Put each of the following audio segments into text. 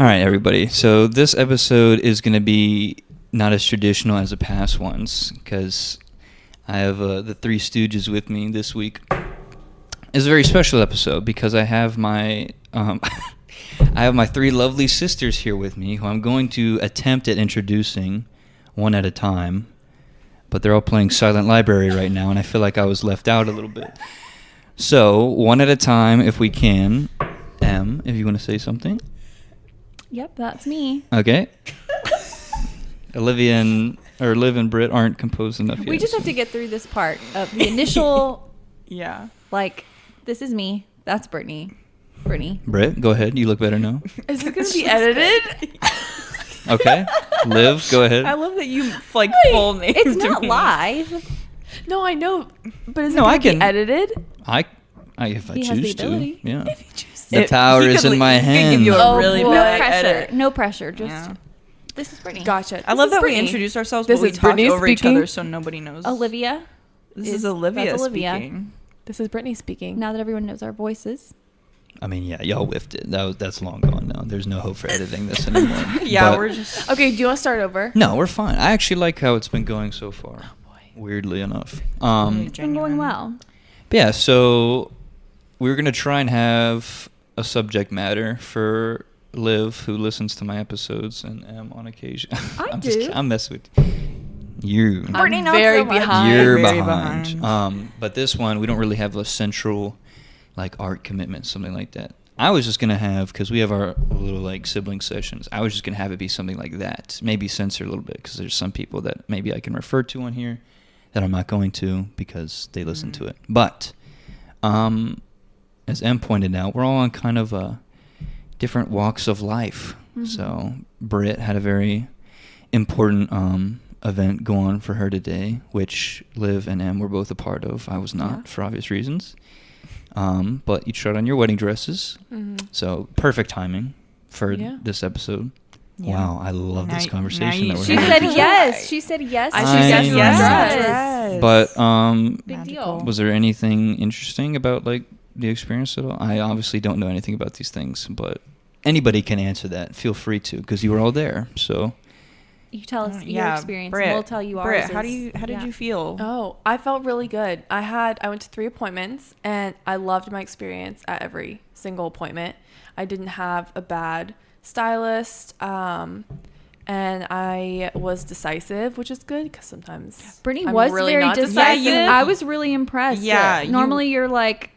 All right, everybody. So this episode is going to be not as traditional as the past ones because I have the Three Stooges with me this week. It's a very special episode because I have my I have my three lovely sisters here with me who I'm going to attempt at introducing one at a time. But they're all playing Silent Library right now, and I feel like I was left out a little bit. So, one at a time, if we can. Em, if you want to say something. Yep, that's me. Okay. Olivia and Liv and Britt aren't composed enough yet. We just have to get through this part of the initial. Yeah. Like, this is me. That's Brittany. Britt, go ahead. You look better now. Is it going to be edited? Okay. Liv, go ahead. I love that you full name. It's not live. No, I know, but is it No, I going to be can- edited? If I He has the choose to. ability. Yeah. If you choose The power is in my He could hand. give you a really no bad pressure. edit. No pressure. Just Yeah. this is Brittany. Gotcha. I This love is that we Brittany. introduce ourselves, This but we is talk Brittany over each speaking. other so nobody knows. Olivia. This is Olivia That's Olivia. speaking. This is Brittany speaking. Now that everyone knows our voices. I mean, yeah, y'all whiffed it. That's long gone now. There's no hope for editing this anymore. Yeah, But- we're just... Okay, do you want to start over? No, we're fine. I actually like how it's been going so far. Oh, boy. Weirdly enough. It's been going well. But yeah, so we're going to try and have a subject matter for Liv, who listens to my episodes and am on occasion. I do. I'm messing with you. Brittany I'm not very so much. behind. You're very behind. behind. But this one, we don't really have a central, like, art commitment, something like that. I was just going to have, because we have our little, like, sibling sessions, I was just going to have it be something like that. Maybe censor a little bit, because there's some people that maybe I can refer to on here that I'm not going to because they listen to it. But, as Em pointed out, we're all on kind of different walks of life. Mhm. So, Britt had a very important event go on for her today, which Liv and Em were both a part of. I was not, Yeah. for obvious reasons. But you tried on your wedding dresses, Mm-hmm. so perfect timing for Yeah. this episode. Yeah. Wow, I love this Now conversation you- that we're She having. said yes. She said yes. I to said your yes to dress. dress. But Big Magical. deal. was there anything interesting about like the experience at all? I obviously don't know anything about these things, but anybody can answer that. Feel free to, because you were all there. So You tell us your Yeah, experience, Britt, and we'll tell you ours. Britt, how did Yeah. you feel? Oh, I felt really good. I went to 3 appointments and I loved my experience at every single appointment. I didn't have a bad stylist, and I was decisive, which is good because sometimes Brittany I'm was really very not decisive. Yeah, I was really impressed. Yeah, you- Normally you're like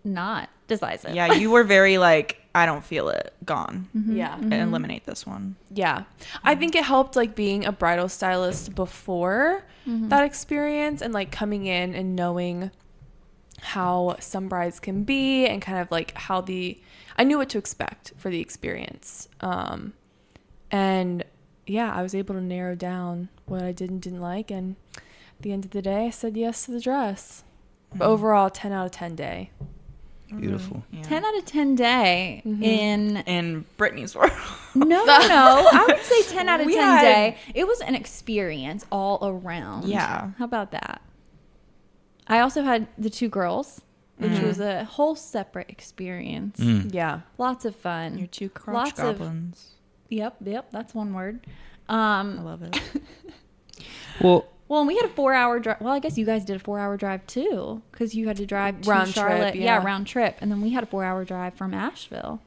not decisive. Yeah, you were very like, I don't feel it. Gone. Mhm, Yeah. mhm. Eliminate this one. Yeah. I think it helped like being a bridal stylist before Mhm. that experience and like coming in and knowing how some brides can be and kind of like I knew what to expect for the experience. And yeah, I was able to narrow down what I did and didn't like, and at the end of the day I said yes to the dress. But overall 10 out of 10 day. beautiful. Yeah. 10 out of 10 day Mhm. in Brittany's world. No. I would say 10 out of 10 We had- day. It was an experience all around. Yeah. How about that? I also had the 2 girls, which Mhm. was a whole separate experience. Mm. Yeah. Lots of fun. Your 2 crotch Lots of- goblins. Yep, that's one word. I love it. Well, And we had a 4-hour drive. Well, I guess you guys did a 4-hour drive too, because you had to drive to Round trip, Charlotte. yeah. Round trip, and then we had a 4-hour drive from Asheville.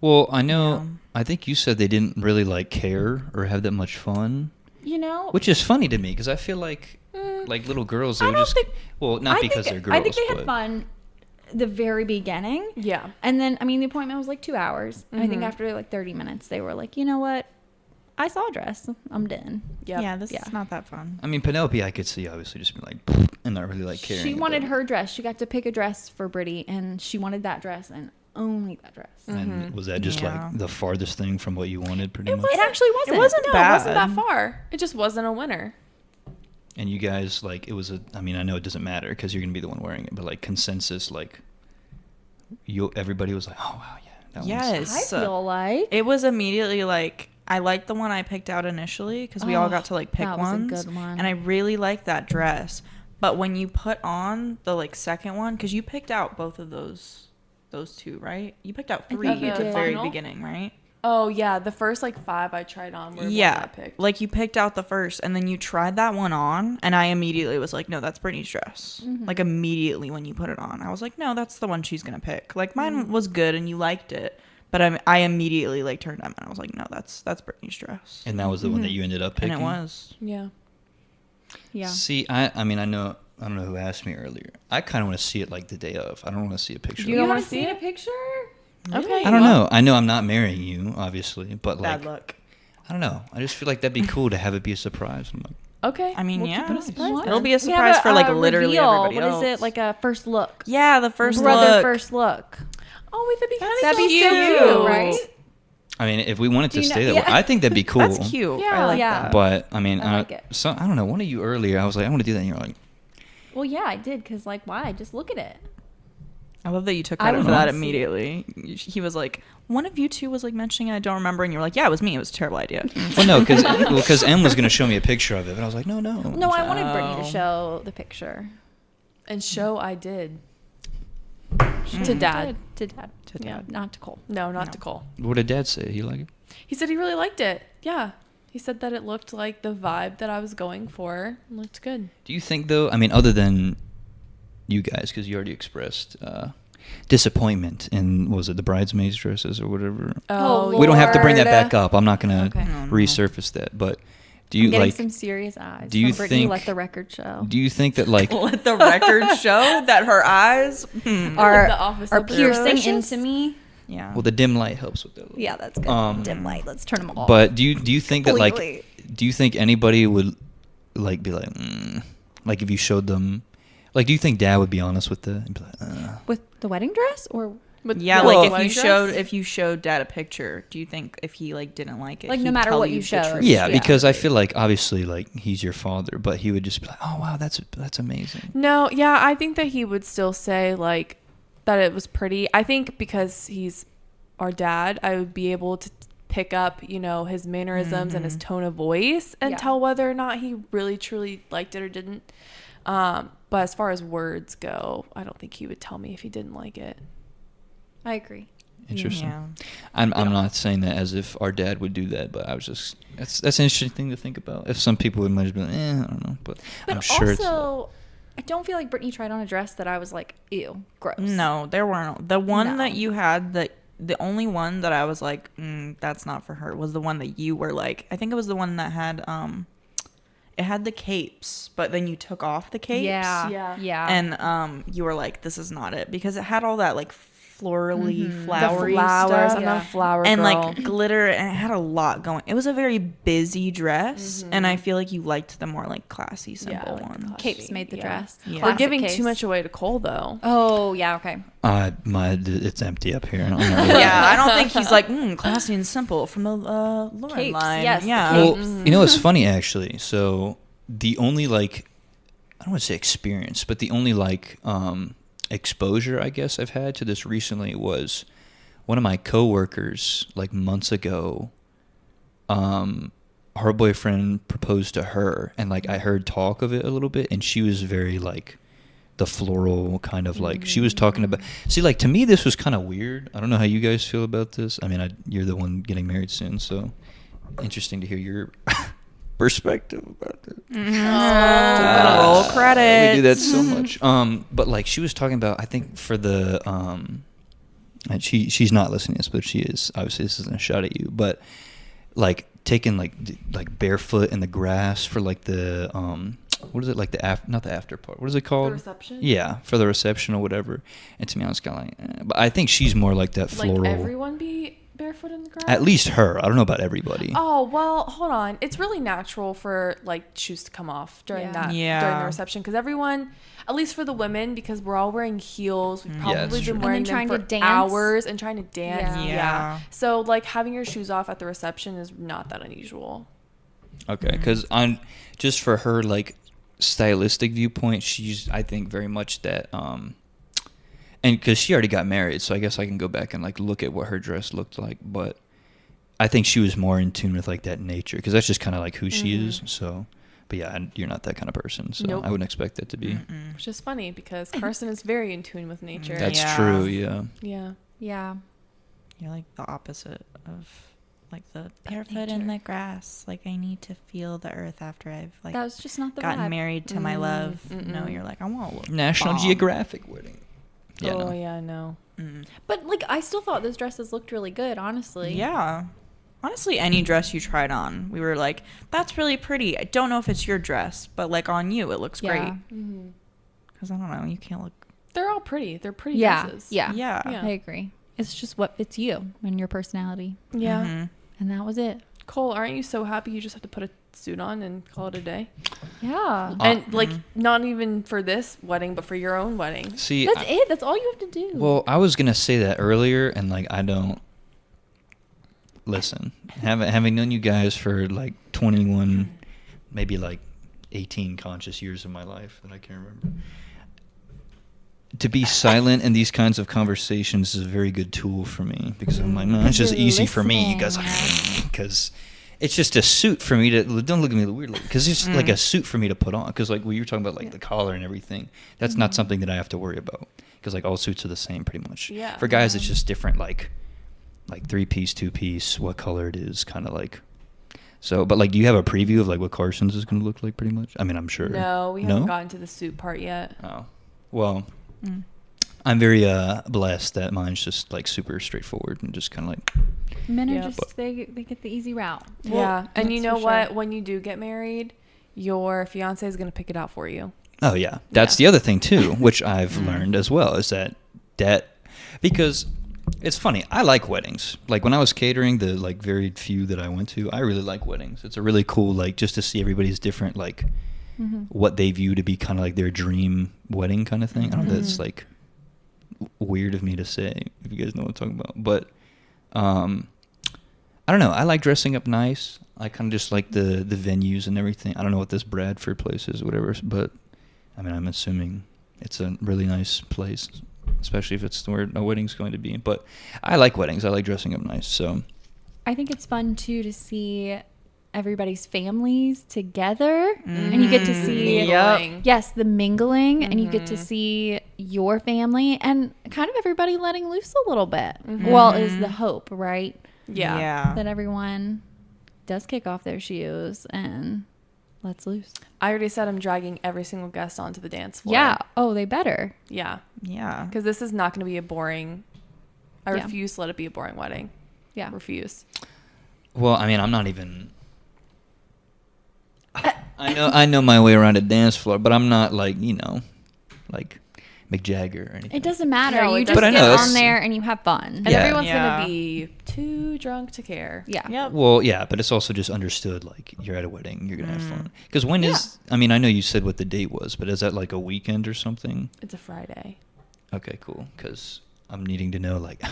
I know. Yeah. I think you said they didn't really like care or have that much fun, You know, which is funny to me because I feel like little girls, they I would don't just think- not I because think, they're girls. I think they had but fun the very beginning, Yeah. and then the appointment was like 2 hours. And I think Mhm. after like 30 minutes, they were like, you know what, I saw a dress, I'm done. Yep. Yeah, this Yeah. is not that fun. I mean, Penelope, I could see obviously just be like, and not really like caring. She wanted about her dress. She got to pick a dress for Brittany, and she wanted that dress and only that dress. it. And was that just Yeah. like the farthest thing from what you wanted, pretty much? It actually wasn't. It wasn't No, bad. it wasn't that far. It just wasn't a winner. And you guys, like, it was I mean, I know it doesn't matter because you're going to be the one wearing it, but like consensus, like, everybody was like, oh, wow, yeah. That Yes. I feel like It was immediately like, I liked the one I picked out initially because we all Oh, got to like pick that was a ones. good one. And I really liked that dress. But when you put on the like second one, because you picked out both of those those two, right? You picked out I 3 think you at the did. very Final? beginning, right? Oh yeah, the first like 5 I tried on were the one Yeah, that I picked. like you picked out the first, and then you tried that one on, and I immediately was like, no, that's Brittany's dress. Like immediately when you put it on, I was like, no, that's the one she's gonna pick. Like mine was good, and you liked it, but I immediately like turned on, and I was like, no, that's Brittany's dress, And that was the one that you ended up picking. and it was. Yeah. Yeah. See, I mean, I don't know who asked me earlier. I kind of want to see it like the day of. I don't want to see a picture. You of don't it. wanna haven't see seen it? a picture? Okay. I don't know. I know I'm not marrying you, obviously, but like, Bad luck. I don't know. I just feel like that'd be cool to have it be a surprise. I'm like, Okay. I mean, we'll yeah, keep it a surprise Nice. then. it'll be a We surprise have for like literally reveal. everybody else. What is it? Like a first look. Yeah, the first Brother look. first look. Oh wait, that'd be kind of That'd be cute. so cute, right? I mean, if we wanted to Do you know- stay that way, yeah. I think that'd be cool. That's cute. Yeah. I like Yeah. that. But I mean, I like it. So I don't know. One of you earlier, I was like, I want to do that, and you're like, Well, yeah, I did because like, why? Just look at it. I love that you took I credit would for that want to see immediately. He was like, one of you two was like mentioning it, I don't remember, and you were like, yeah, it was me. It was a terrible idea. well, no, because Em was gonna show me a picture of it, but I was like, no. No, I wanted Brittany to Oh. show the picture. And show I did. Mm. To dad. To dad. To Yeah, dad. not to Cole. No, not No. to Cole. What did Dad say? He like it? He said he really liked it. Yeah. He said that it looked like the vibe that I was going for. It looked good. Do you think though? I mean, other than you guys, because you already expressed disappointment in what was it the bridesmaids dresses or whatever. Oh, We don't have to bring that Lord. back up. I'm not gonna Okay. No, no. resurface that. But do I'm you getting like? some serious eyes. do you from Brittany, think- let the record show? Do you think that like? Let the record show that her eyes. Are The Office are episode. piercing Delicious. into me? Yeah. Well, the dim light helps with that. a little Yeah, bit. that's good. Dim light. Let's turn them off. But do you think that like? Completely. Do you think anybody would like be like, like if you showed them, like, do you think Dad would be honest with that and be like, With the wedding dress or With Yeah, the like if wedding you dress? showed Dad a picture, do you think if he like didn't like it, Like, no he'd matter tell what you the showed? truth? Yeah, Yeah. because I feel like obviously like he's your father, but he would just be like, "Oh wow, that's amazing." No, yeah, I think that he would still say like that it was pretty. I think because he's our dad, I would be able to pick up, you know, his mannerisms and his tone of voice and Yeah. tell whether or not he really truly liked it or didn't. But as far as words go, I don't think he would tell me if he didn't like it. I agree. Interesting. Yeah. I'm not saying that as if our dad would do that, but I was just that's an interesting thing to think about. If some people would might just be like, I don't know, but But I'm sure it's. also, I don't feel like Brittany tried on a dress that I was like, ew, gross. No, there weren't. The one No. that you had, the only one that I was like, that's not for her, was the one that you were like, I think it was the one that had, it had the capes, but then you took off the capes. Yeah. Yeah. Yeah. And you were like, this is not it, because it had all that like florally, Mhm. flowery the flowers, stuff. I'm Yeah. not a flower And girl. like glitter, and it had a lot going. It was a very busy dress, and I feel like you liked the more like classy, simple like the one. classy. Capes made the Yeah. dress. Yeah. We're Classic giving case. too much away to Cole though. Oh, yeah, okay. It's empty up here. I don't know. Yeah, I don't think he's like classy and simple from the Lauren Capes, line. yes, the yeah. Well, capes. you know, it's funny actually. So the only like, I don't want to say experience, but the only like exposure I guess I've had to this recently was one of my coworkers like months ago. Her boyfriend proposed to her, and like I heard talk of it a little bit, and she was very like the floral kind of like she was talking about. See, like to me, this was kind of weird. I don't know how you guys feel about this. I mean, you're the one getting married soon, so interesting to hear your perspective about that. Roll credits. We do that so much. But like she was talking about, I think for the and she's not listening to this, but she is. Obviously, this isn't a shot at you, but like taking like barefoot in the grass for like the what is it, like the not the after part? What is it called? The reception? Yeah, for the reception or whatever. And to me, I was kind of like, but I think she's more like that floral. Like everyone be barefoot in the grass? At least her. I don't know about everybody. Oh, well, hold on. It's really natural for like shoes to come off during Yeah. that during Yeah. the reception because everyone, at least for the women, because we're all wearing heels. We've Yeah, probably that's been true. wearing And then them trying for to dance. hours and trying to dance. Yeah. Yeah. So like having your shoes off at the reception is not that unusual. Okay, because I'm just for her like stylistic viewpoint, she's I think very much that and because she already got married, so I guess I can go back and like look at what her dress looked like, but I think she was more in tune with like that nature because that's just kind of like who she is. So But yeah, you're not that kind of person, so Nope. I wouldn't expect that to be. Which is funny because Carson is very in tune with nature. That's Yeah. true. Yeah. Yeah. Yeah. You're like the opposite of like the barefoot in the grass. Like I need to feel the earth after I've like That was just not the gotten vibe. married to my love. Mm-mm. No, you're like I want to look National bomb. Geographic wedding. Yeah. Oh no. yeah, no. Mm. But like, I still thought those dresses looked really good, honestly. Yeah. Honestly, any dress you tried on, we were like, that's really pretty. I don't know if it's your dress, but like on you, it looks great. Yeah. Mm-hmm. Because I don't know, you can't look. They're all pretty. They're pretty Yeah. dresses. Yeah. Yeah. Yeah. I agree. It's just what fits you and your personality, Yeah. Mhm. and that was it. Cole, aren't you so happy you just have to put a suit on and call it a day? Yeah. And like not even for this wedding, but for your own wedding. See, That's it. That's all you have to do. well, I was gonna say that earlier, and like I don't listen. Having known you guys for like 21, maybe like 18 conscious years of my life that I can remember. To be silent in these kinds of conversations is a very good tool for me because I'm like, no, it's just You're easy for me listening. because it's just a suit for me to, don't look at me weirdly, because it's like a suit for me to put on, because like when you're talking about like the collar and everything, that's not something that I have to worry about, because like all suits are the same pretty much. Yeah. For guys, it's just different, like 3-piece, 2-piece, what color it is, kind of like. So, but like, do you have a preview of like what Carson's is going to look like pretty much? I mean, I'm sure. No, we haven't gotten to the suit part yet. Oh, well, Mm. I'm very blessed that mine's just like super straightforward and just kind of like. Men are Yeah. just they get the easy route. Yeah. And you that's know for what? sure. When you do get married, your fiance is going to pick it out for you. Oh yeah, that's the other thing too, which I've learned as well, is that because it's funny. I like weddings. Like when I was catering, the like very few that I went to, I really like weddings. It's a really cool, like, just to see everybody's different, like what they view to be kind of like their dream wedding kind of thing. I don't know if that's like weird of me to say, if you guys know what I'm talking about, but I don't know. I like dressing up nice. I kind of just like the venues and everything. I don't know what this Bradford place is, whatever, but I mean, I'm assuming it's a really nice place, especially if it's where a wedding's going to be. But I like weddings. I like dressing up nice. So I think it's fun too to see everybody's families together, and you get to see Mingling. yes, the mingling, and you get to see your family and kind of everybody letting loose a little bit. Well, is the hope, right? Yeah. That everyone does kick off their shoes and lets loose. I already said I'm dragging every single guest onto the dance floor. Yeah. Oh, they better. Yeah. Yeah. Because this is not going to be a boring. I Yeah. refuse to let it be a boring wedding. Yeah. Refuse. well, I mean, I'm not even. I know my way around a dance floor, but I'm not like like Mick Jagger or anything. It doesn't matter. No, it you doesn't. just But I know get that's- on there and you have fun. And Yeah. everyone's Yeah. going to be too drunk to care. Yeah. Yep. Well, yeah, but it's also just understood, like, you're at a wedding, you're going to have fun. Because when is, I mean, I know you said what the date was, but is that like a weekend or something? It's a Friday. Okay, cool. Because I'm needing to know, like,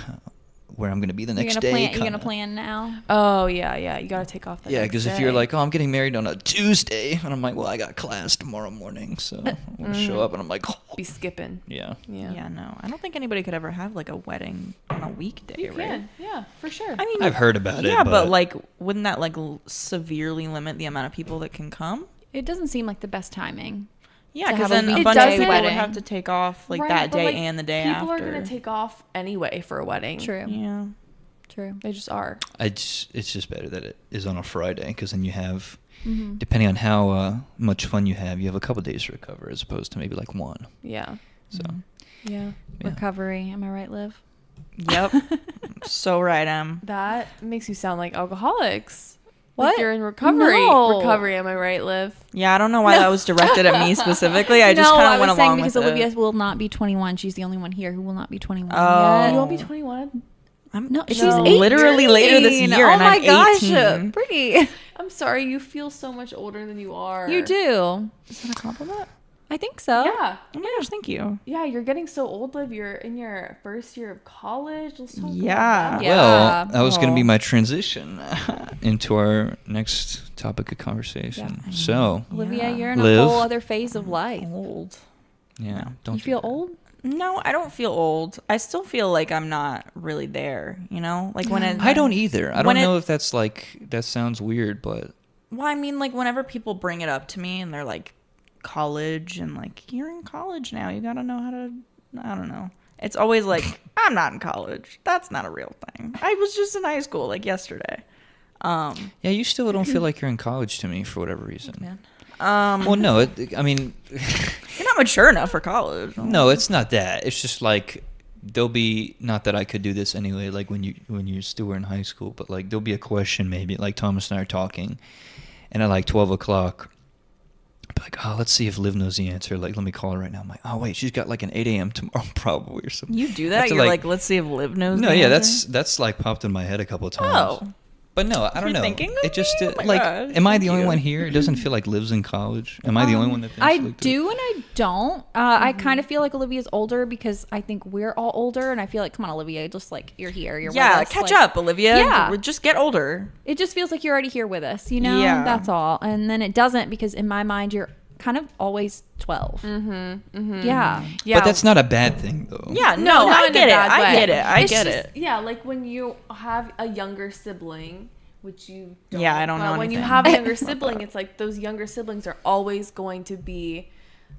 where I'm going to be the You're next gonna day. plan. You're gonna kinda. plan now. Oh, yeah. You got to take off that Yeah, next because if you're day. like, oh, I'm getting married on a Tuesday, and I'm like, well, I got class tomorrow morning, so I'm going to show up, and I'm like, oh. Be skipping. Yeah. Yeah. No, I don't think anybody could ever have like a wedding on a weekday, You right? can. Yeah, for sure. I mean, I've heard about it, yeah, but but like, wouldn't that like severely limit the amount of people that can come? It doesn't seem like the best timing. Yeah, To because have a then a weekday bunch of people would wedding. have to take off like Right, that but, day like, and the day people after. are going to take off anyway for a wedding. True. Yeah. True. They just are. it's just better that it is on a Friday, because then you have, Mm-hmm. depending on how much fun you have a couple days to recover, as opposed to maybe like one. Yeah. So, Yeah. yeah. Recovery. Am I right, Liv? Yep. So right, That makes you sound like alcoholics. What? Like you're in recovery. No. Recovery, am I right, Liv? Yeah, I don't know why that was directed at me specifically. I just no, kind I of went was saying along because with Olivia it. will not be 21. She's the only one here who will not be 21 Oh. yet. You won't be 21? No, It's she's literally 18. later this year, Oh and my I'm gosh, 18. pretty. I'm sorry, you feel so much older than you are. You do. Is that a compliment? I think so. Yeah. Oh my gosh, thank you. Yeah, you're getting so old, Liv. You're in your first year of college. Let's talk Yeah. about that. Yeah. well, that was going to be Aw. my transition into our next topic of conversation. Yeah. So, Olivia, Yeah. you're in Liv. a whole other phase of life. Old. yeah, don't You do feel that. old? No, I don't feel old. I still feel like I'm not really there, you know? Like when it I don't either. I When don't it- know if that's like, that sounds weird, but Well, I mean, like, whenever people bring it up to me and they're like, college and like, you're in college now, you gotta know how to, I don't know. It's always like, I'm not in college. That's not a real thing. I was just in high school like yesterday. Yeah, you still don't feel like you're in college to me for whatever reason. Man. Well, no, I mean, You're not mature enough for college. no, it's not that. It's just like there'll be, not that I could do this anyway, like when you still were in high school, but like there'll be a question maybe, like Thomas and I are talking, and at like 12 o'clock, I'll be like, oh, let's see if Liv knows the answer. Like, let me call her right now. I'm like, oh wait, she's got like an 8 a.m. tomorrow probably or something. You do I have that? to, You're like- like, let's see if Liv knows. No, the yeah, answer? that's like popped in my head a couple of times. Oh. But no, I don't You're know. thinking of It just me? Oh my like, gosh, am I the thank only you. one here? It doesn't feel like Liv's in college. Am I the only one that thinks I like do and I don't. I kind of feel like Olivia's older because I think we're all older, and I feel like, come on, Olivia, just like you're here, you're Yeah, with us. catch like, up, Olivia. Yeah. Just get older. It just feels like you're already here with us, you know? Yeah. That's all. And then it doesn't, because in my mind, you're kind of always 12. Yeah. Yeah. But that's not a bad thing though. Yeah, No, no, not I in a get it. bad I way. get it. I It's get just- it. Yeah, like when you have a younger sibling, which you don't. Yeah, I don't know But when you anything have a about younger sibling, it's like those younger siblings are always going to be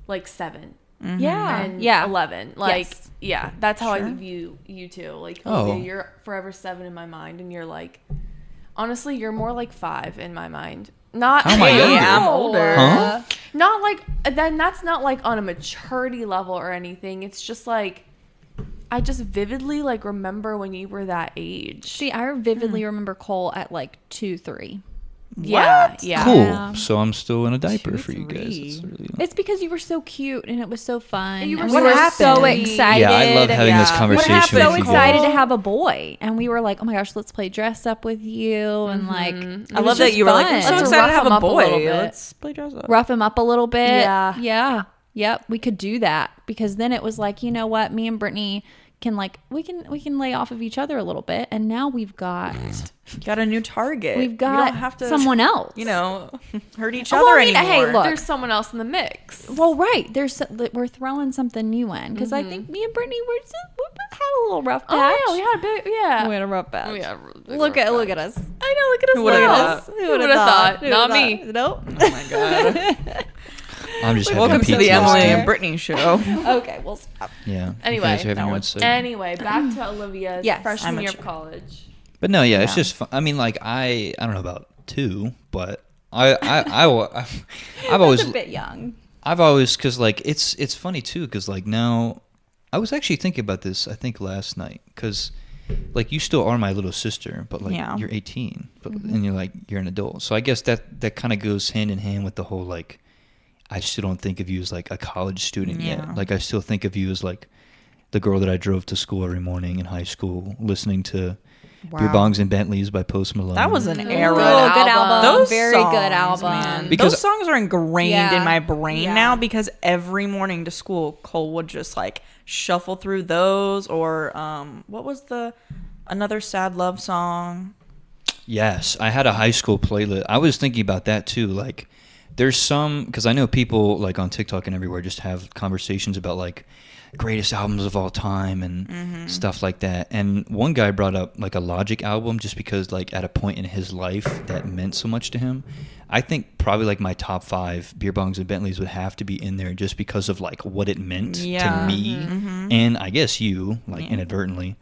like 7 Yeah. and Yeah. 11. Like, Yes. yeah, that's how I Sure. view you two. Like, Oh. Olivia, you're forever 7 in my mind, and you're like, honestly, you're more like 5 in my mind. Not How am I Hey, younger? I'm older. Huh? Not like, then that's not like on a maturity level or anything. It's just like, I just vividly like remember when you were that age. See, I vividly remember Cole at like 2, 3. Yeah, What? yeah. Cool. Yeah. So I'm still in a diaper 2, for you guys. 3. It's really It's because you were so cute and it was so fun. And you were and so we were so happy. excited. Yeah, I love having this Yeah. conversation What with happened, so you excited guys. to have a boy, and we were like, oh my gosh, let's play dress up with you, and like it I was love that just you were like, I'm fun. so Let's excited to rough have him a up a little boy. bit. Let's play dress up. rough him up a little bit. Yeah. Yep, we could do that, because then it was like, you know what, me and Brittany can like we can lay off of each other a little bit, and now we've got Got a new target. we've We got don't have to, someone else. you know, hurt each Oh, other I mean, anymore. hey, look. There's someone else in the mix. Well, right. We're throwing something new in, because I think me and Brittany we had a little rough patch. Oh yeah, we had a bit. Yeah. We had a rough patch. Oh, yeah. Look at us. I know. Look at us. Who would've now. thought? Who would have thought? Who Not would've me. thought? Nope. Oh my god. I'm just having Welcome to PTSD. the Emily and Brittany show. Okay, we'll stop. Yeah. you Anyway, guys are having that your own was- segment. Anyway, back to Olivia's Yes. freshman I'm year of mature. college. But no, yeah, it's Yeah. just fun. I mean, like I don't know about 2, but I've always That's a bit young. because like it's funny too, because like now I was actually thinking about this I think last night, because like you still are my little sister, but like Yeah. you're 18, but and you're an adult, so I guess that kind of goes hand in hand with the whole like I still don't think of you as like a college student Yeah. yet. Like I still think of you as like the girl that I drove to school every morning in high school, listening to Beer Bongs and Bentleys by Post Malone. That was an era. Oh, good album. Those Very songs, good album. Man. Because- those songs are ingrained Yeah. in my brain Yeah. now, because every morning to school, Cole would just like shuffle through those, or what was another sad love song? Yes, I had a high school playlist. I was thinking about that too. Like, there's some, because I know people like on TikTok and everywhere just have conversations about like greatest albums of all time and stuff like that. And one guy brought up like a Logic album just because like at a point in his life that meant so much to him. I think probably like my top 5 Beer Bongs and Bentleys would have to be in there just because of like what it meant Yeah. to me and I guess you like inadvertently,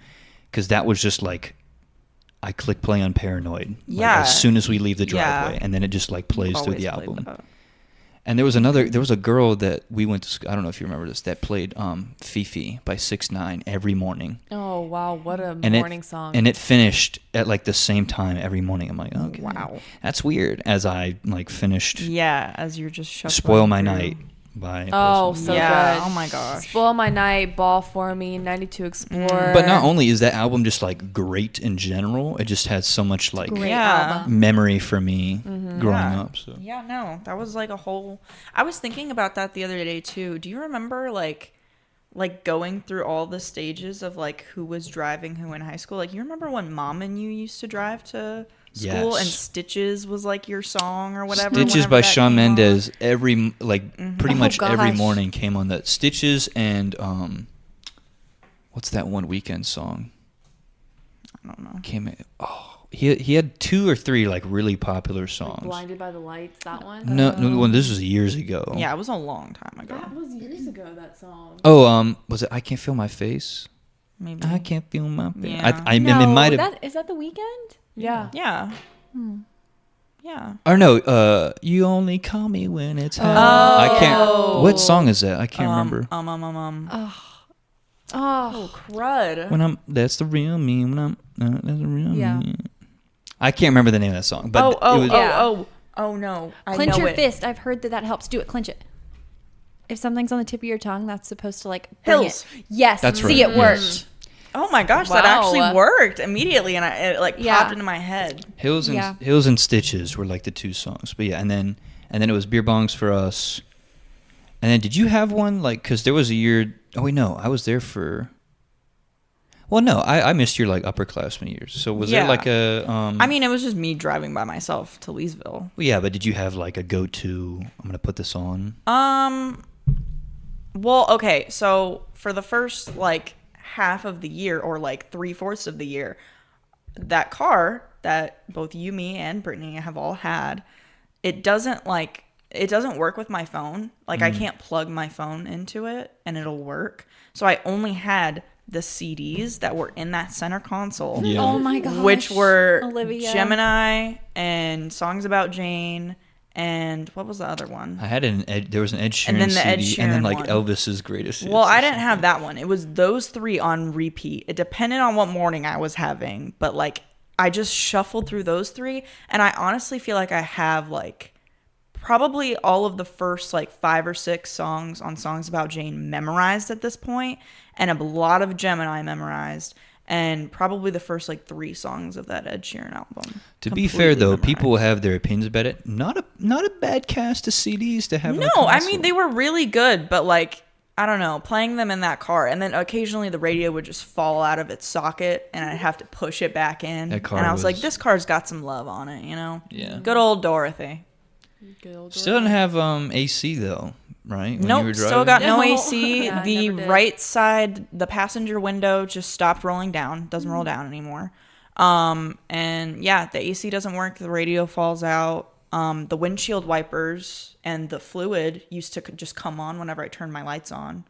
because that was just like I click play on Paranoid like, Yeah. as soon as we leave the Yeah. driveway, and then it just like plays through Always the played album. that. And there was a girl that we went to, I don't know if you remember this, that played Fifi by 6ix9ine every morning. Oh wow, what a And morning it, song. And it finished at like the same time every morning. I'm like, okay, Wow. that's weird. As I like finished Yeah, as you're just shuffling "Spoil My through. Night" by Oh, Post so Malone. yeah. good. Oh my gosh. Spoil My Night, Ball for Me, 92 Explorer. But not only is that album just like great in general, it just has so much like Great Yeah. album. memory for me growing Yeah. up. So Yeah, no, that was like a whole. I was thinking about that the other day too. Do you remember like going through all the stages of like who was driving who in high school? Like, you remember when Mom and You used to drive to school, Yes. and Stitches was like your song or whatever? Stitches whenever by that Shawn came on? Mendes pretty Oh, much every gosh. morning came on that. Stitches and what's that one Weekend song? I don't know. he had 2 or 3 like really popular songs. Blinded by the Lights, that one. No, well, this was years ago. Yeah, it was a long time ago. That was years ago. That song. Oh, was it I Can't Feel My Face? Maybe. I can't feel my face. Yeah. I mean, it might have. Is that The Weeknd? Yeah. Yeah. Yeah. Or no, you only call me when it's hot. Oh. I can't. What song is that? I can't remember. Oh, crud. When that's the real me. When that's the real Yeah. me. I can't remember the name of that song, but it was, Oh no. Clench I know your it. fist. I've heard that helps. Do it. Clench it. If something's on the tip of your tongue, that's supposed to like bring Hills. it. Yes. That's See, right. it worked. Oh my gosh, that Wow. actually worked immediately, and it like Yeah. popped into my head. Hills and Yeah. Hills and Stitches were like the 2 songs. But yeah, and then it was Beer Bongs for Us. And then did you have one like because there was a year? Oh wait, no, I was there for. Well, no, I missed your like upperclassmen years. So was there Yeah. like a? I mean, it was just me driving by myself to Leesville. Well, yeah, but did you have like a go-to? I'm gonna put this on. Well, okay, so for the first like half of the year, or like 3/4 of the year, that car that both you, me, and Brittany have all had, it doesn't work with my phone. Like I can't plug my phone into it and it'll work. So I only had the CDs that were in that center console. Yeah. Oh my gosh. Which were Olivia. Gemini and Songs About Jane, and what was the other one? I had there was an Ed Sheeran And then the CD, Ed and then Sheeran like one. Elvis's Greatest Hits. Well, or I didn't something. have that one. It was those 3 on repeat. It depended on what morning I was having, but like I just shuffled through those 3, and I honestly feel like I have like probably all of the first like 5 or 6 songs on Songs About Jane memorized at this point, and a lot of Gemini memorized, and probably the first like 3 songs of that Ed Sheeran album. To be fair, though, Completely people memorized. have their opinions about it. Not a bad cast of CDs to have. on a No, I console. mean they were really good, but like I don't know, playing them in that car, and then occasionally the radio would just fall out of its socket, and I'd have to push it back in. That car and I was like, was- this car's got some love on it, you know? Yeah. Good old Dorothy. Good old Still didn't have AC though, right? When you Nope, were still driving? got no No. AC. Yeah, I The never did. right side, the passenger window just stopped rolling down. Doesn't roll down anymore. And yeah, the AC doesn't work. The radio falls out. The windshield wipers and the fluid used to just come on whenever I turned my lights on.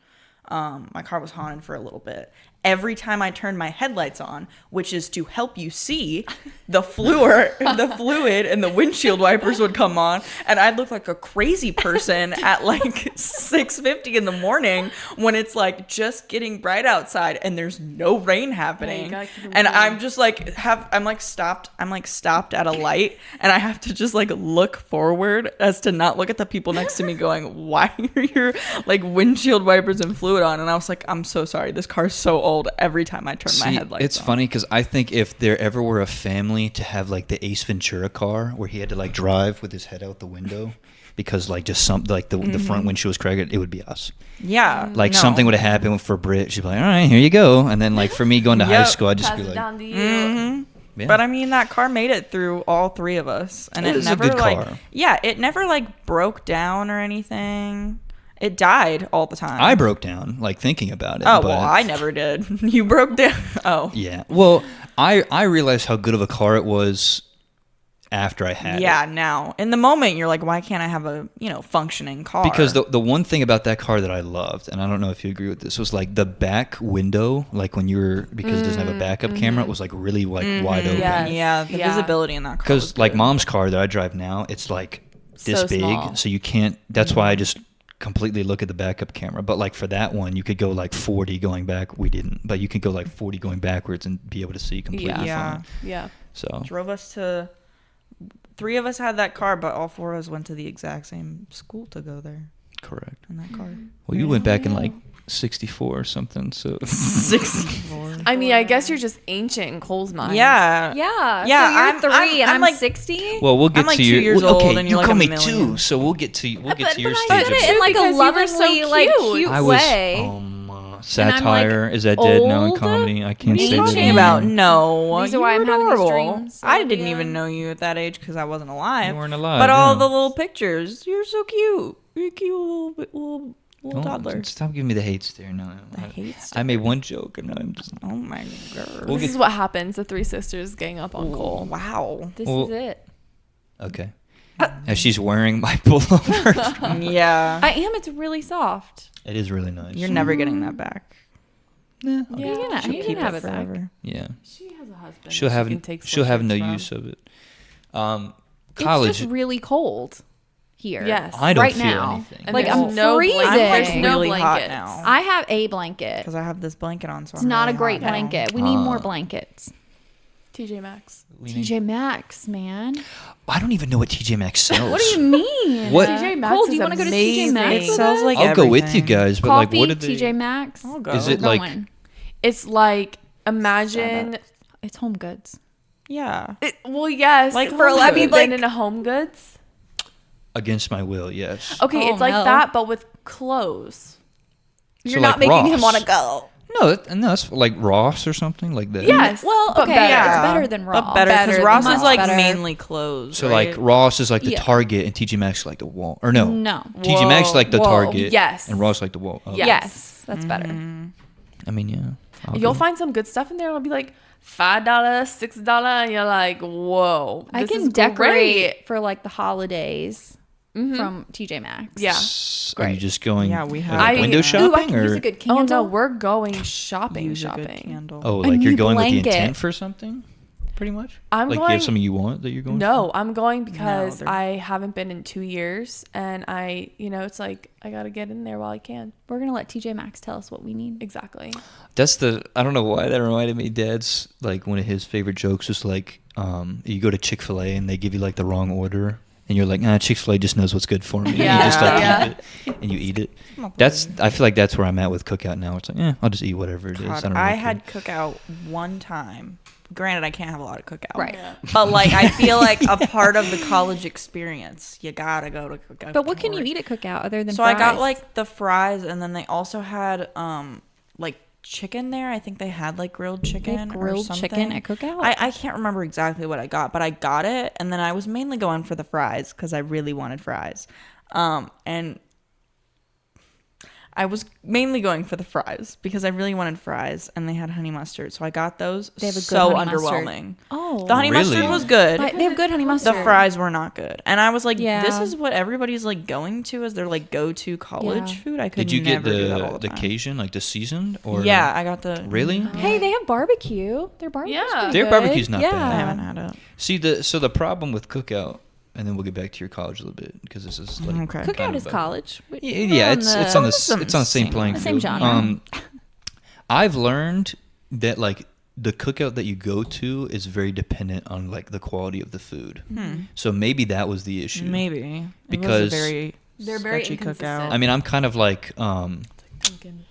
My car was haunted for a little bit. Every time I turned my headlights on, which is to help you see, the fluid and the windshield wipers would come on, and I'd look like a crazy person at like 6:50 in the morning when it's like just getting bright outside and there's no rain happening. gotta keep them And clean. I'm just like stopped at a light, and I have to just like look forward as to not look at the people next to me going, why are your like windshield wipers and fluid on? And I was like, I'm so sorry, this car's so old. Every time I turn my headlights it's on. funny because I think if there ever were a family to have like the Ace Ventura car where he had to like drive with his head out the window because like just something like the front windshield was cracked, it would be us. Yeah, Like no. something would have happened for Britt. She'd be like, all right, here you go. And then like for me going to high Yep. school, I'd just Pass be it like, down to you. yeah. But I mean, that car made it through all 3 of us, and It it is a never good like car. it never like broke down or anything. It died all the time. I broke down like thinking about it. Oh but well, I never did. You broke down. Oh Yeah. Well, I realized how good of a car it was after I had it. yeah. Now in the moment, you're like, why can't I have a functioning car? Because the one thing about that car that I loved, and I don't know if you agree with this, was like the back window, like when you were, because it doesn't have a backup camera, it was like really like wide open. Yes. yeah, the Yeah. visibility in that car. was Because like good. mom's car that I drive now, it's like this So big, small. so you can't. That's why I just completely look at the backup camera. But like for that one, you could go like 40 going back. We didn't, but you could go like 40 going backwards and be able to see completely Yeah. fine. Yeah. So drove us to. 3 of us had that car, but all 4 of us went to the exact same school to go there correct. in that car. Well, you went back in like 64 or something. So 64. I mean, I guess you're just ancient in Cole's mind. Yeah. Yeah. Yeah, So you're I'm- 3 I'm- and I'm I'm like- 60. well, we'll get I'm like to 2 your. years well, old okay, and you you're like call a me million. 2, so we'll get to your but stage. I said it in like a Because you were so lovingly, like cute. cute I was way. satire. Is that dead now in old? comedy? I can't What are say you that talking anymore. about? No. These are you why were I'm having these adorable. dreams, I didn't Olivia. even know you at that age because I wasn't alive. You weren't alive, But all yeah. the little pictures, you're so cute. You're a cute little little toddler. Stop giving me the hate stare. No, The hate I made one joke and now I'm just. Oh my god. We'll This get- is what happens. The three sisters gang up on Cole. Wow. This Well- is it. Okay. As she's wearing my pullover. Yeah. I am. It's really soft. It is really nice. You're never getting that back. Nah, I'll Yeah, get- you can have it back. Yeah. She has a husband. She'll have no use of it. College. It's just really cold here. Yes. I don't right feel now. anything. And Like, there's I'm no freezing. There's I'm no really hot blankets. now. I have a blanket. Because I have this blanket on, so It's not a great hot now. blanket. We need more blankets. TJ Maxx. TJ Maxx, man. I don't even know what TJ Maxx sells. What do you mean? What- TJ Maxx Cole, do is you want to go to TJ amazing. Maxx? It with sells us? like I'll go with you everything. guys, but Coffee, like, what are they? TJ Maxx. I'll go. Is it We're like? going. It's like imagine. It's Home Goods. Yeah. Well, yes. Like for Home I mean, Goods. like in a Home Goods. Against my will, yes. Okay, Oh, it's like no. that, but with clothes. You're So, not like, making him Ross. want to go. No, it's like Ross or something like that. Yes. Well, but okay, better. yeah, it's better than Ross. But better, because Better Ross than is like Ross. mainly clothes. So right? like Ross is like the Yeah. Target and TJ Maxx is like the Wall. Or no. No. TJ Maxx is like the Whoa. Target. Yes. And Ross like the Wall. Oh. Yeah. Yes, that's better. I mean, yeah. I'll You'll go. find some good stuff in there. It'll be like $5, $6, and you're like, whoa. I this can is decorate great. for like the holidays from TJ Maxx. Yeah. Are you just going Yeah, we have- window Ooh, I shopping Can use or a good Oh candle. no, we're going shopping. Use a good shopping. candle. oh, A like you're new going with blanket. the intent for something? Pretty much? I'm like you going- have something you want that you're going No, I'm going because they're- I haven't been in 2 years, and it's like I gotta get in there while I can. We're gonna let TJ Maxx tell us what we need. Exactly. I don't know why that reminded me. Dad's like one of his favorite jokes was like, you go to Chick-fil-A and they give you like the wrong order, and you're like, Chick-fil-A just knows what's good for me. Yeah. And you just like Yeah. eat it and you eat it. I feel like that's where I'm at with Cookout now. It's like, I'll just eat whatever it is. God, I don't I really had care. Cookout one time. Granted, I can't have a lot of Cookout. Right. But like, I feel like a part of the college experience, you gotta go to Cookout. But what can you eat at Cookout other than So fries? I got like the fries, and then they also had like chicken there. I think they had like grilled chicken. or grilled something. chicken at Cookout? I can't remember exactly what I got, but I got it, and then I was mainly going for the fries because I really wanted fries. And I was mainly going for the fries because I really wanted fries, and they had honey mustard, so I got those. They have a good so honey mustard. underwhelming. Oh. The honey Really? mustard was good. They have good honey The mustard. fries were not good, and I was like, Yeah. "This is what everybody's like going to as their like go-to college Yeah. food." I could Did you get never do that all the the time. Cajun, like the seasoned? Or Yeah, I got the. Really? Hey, they have barbecue. Their barbecue's Yeah. pretty Their good. barbecue's not yeah. bad. I haven't had it. See, the problem with Cookout, and then we'll get back to your college a little bit because this is like Okay. Cookout kind is of college. Yeah, it's on the Same- same playing same field. genre. I've learned that like the Cookout that you go to is very dependent on like the quality of the food. So maybe that was the issue. Maybe It was Because a they're very sketchy inconsistent. cookout. I mean, I'm kind of like Dunkin'.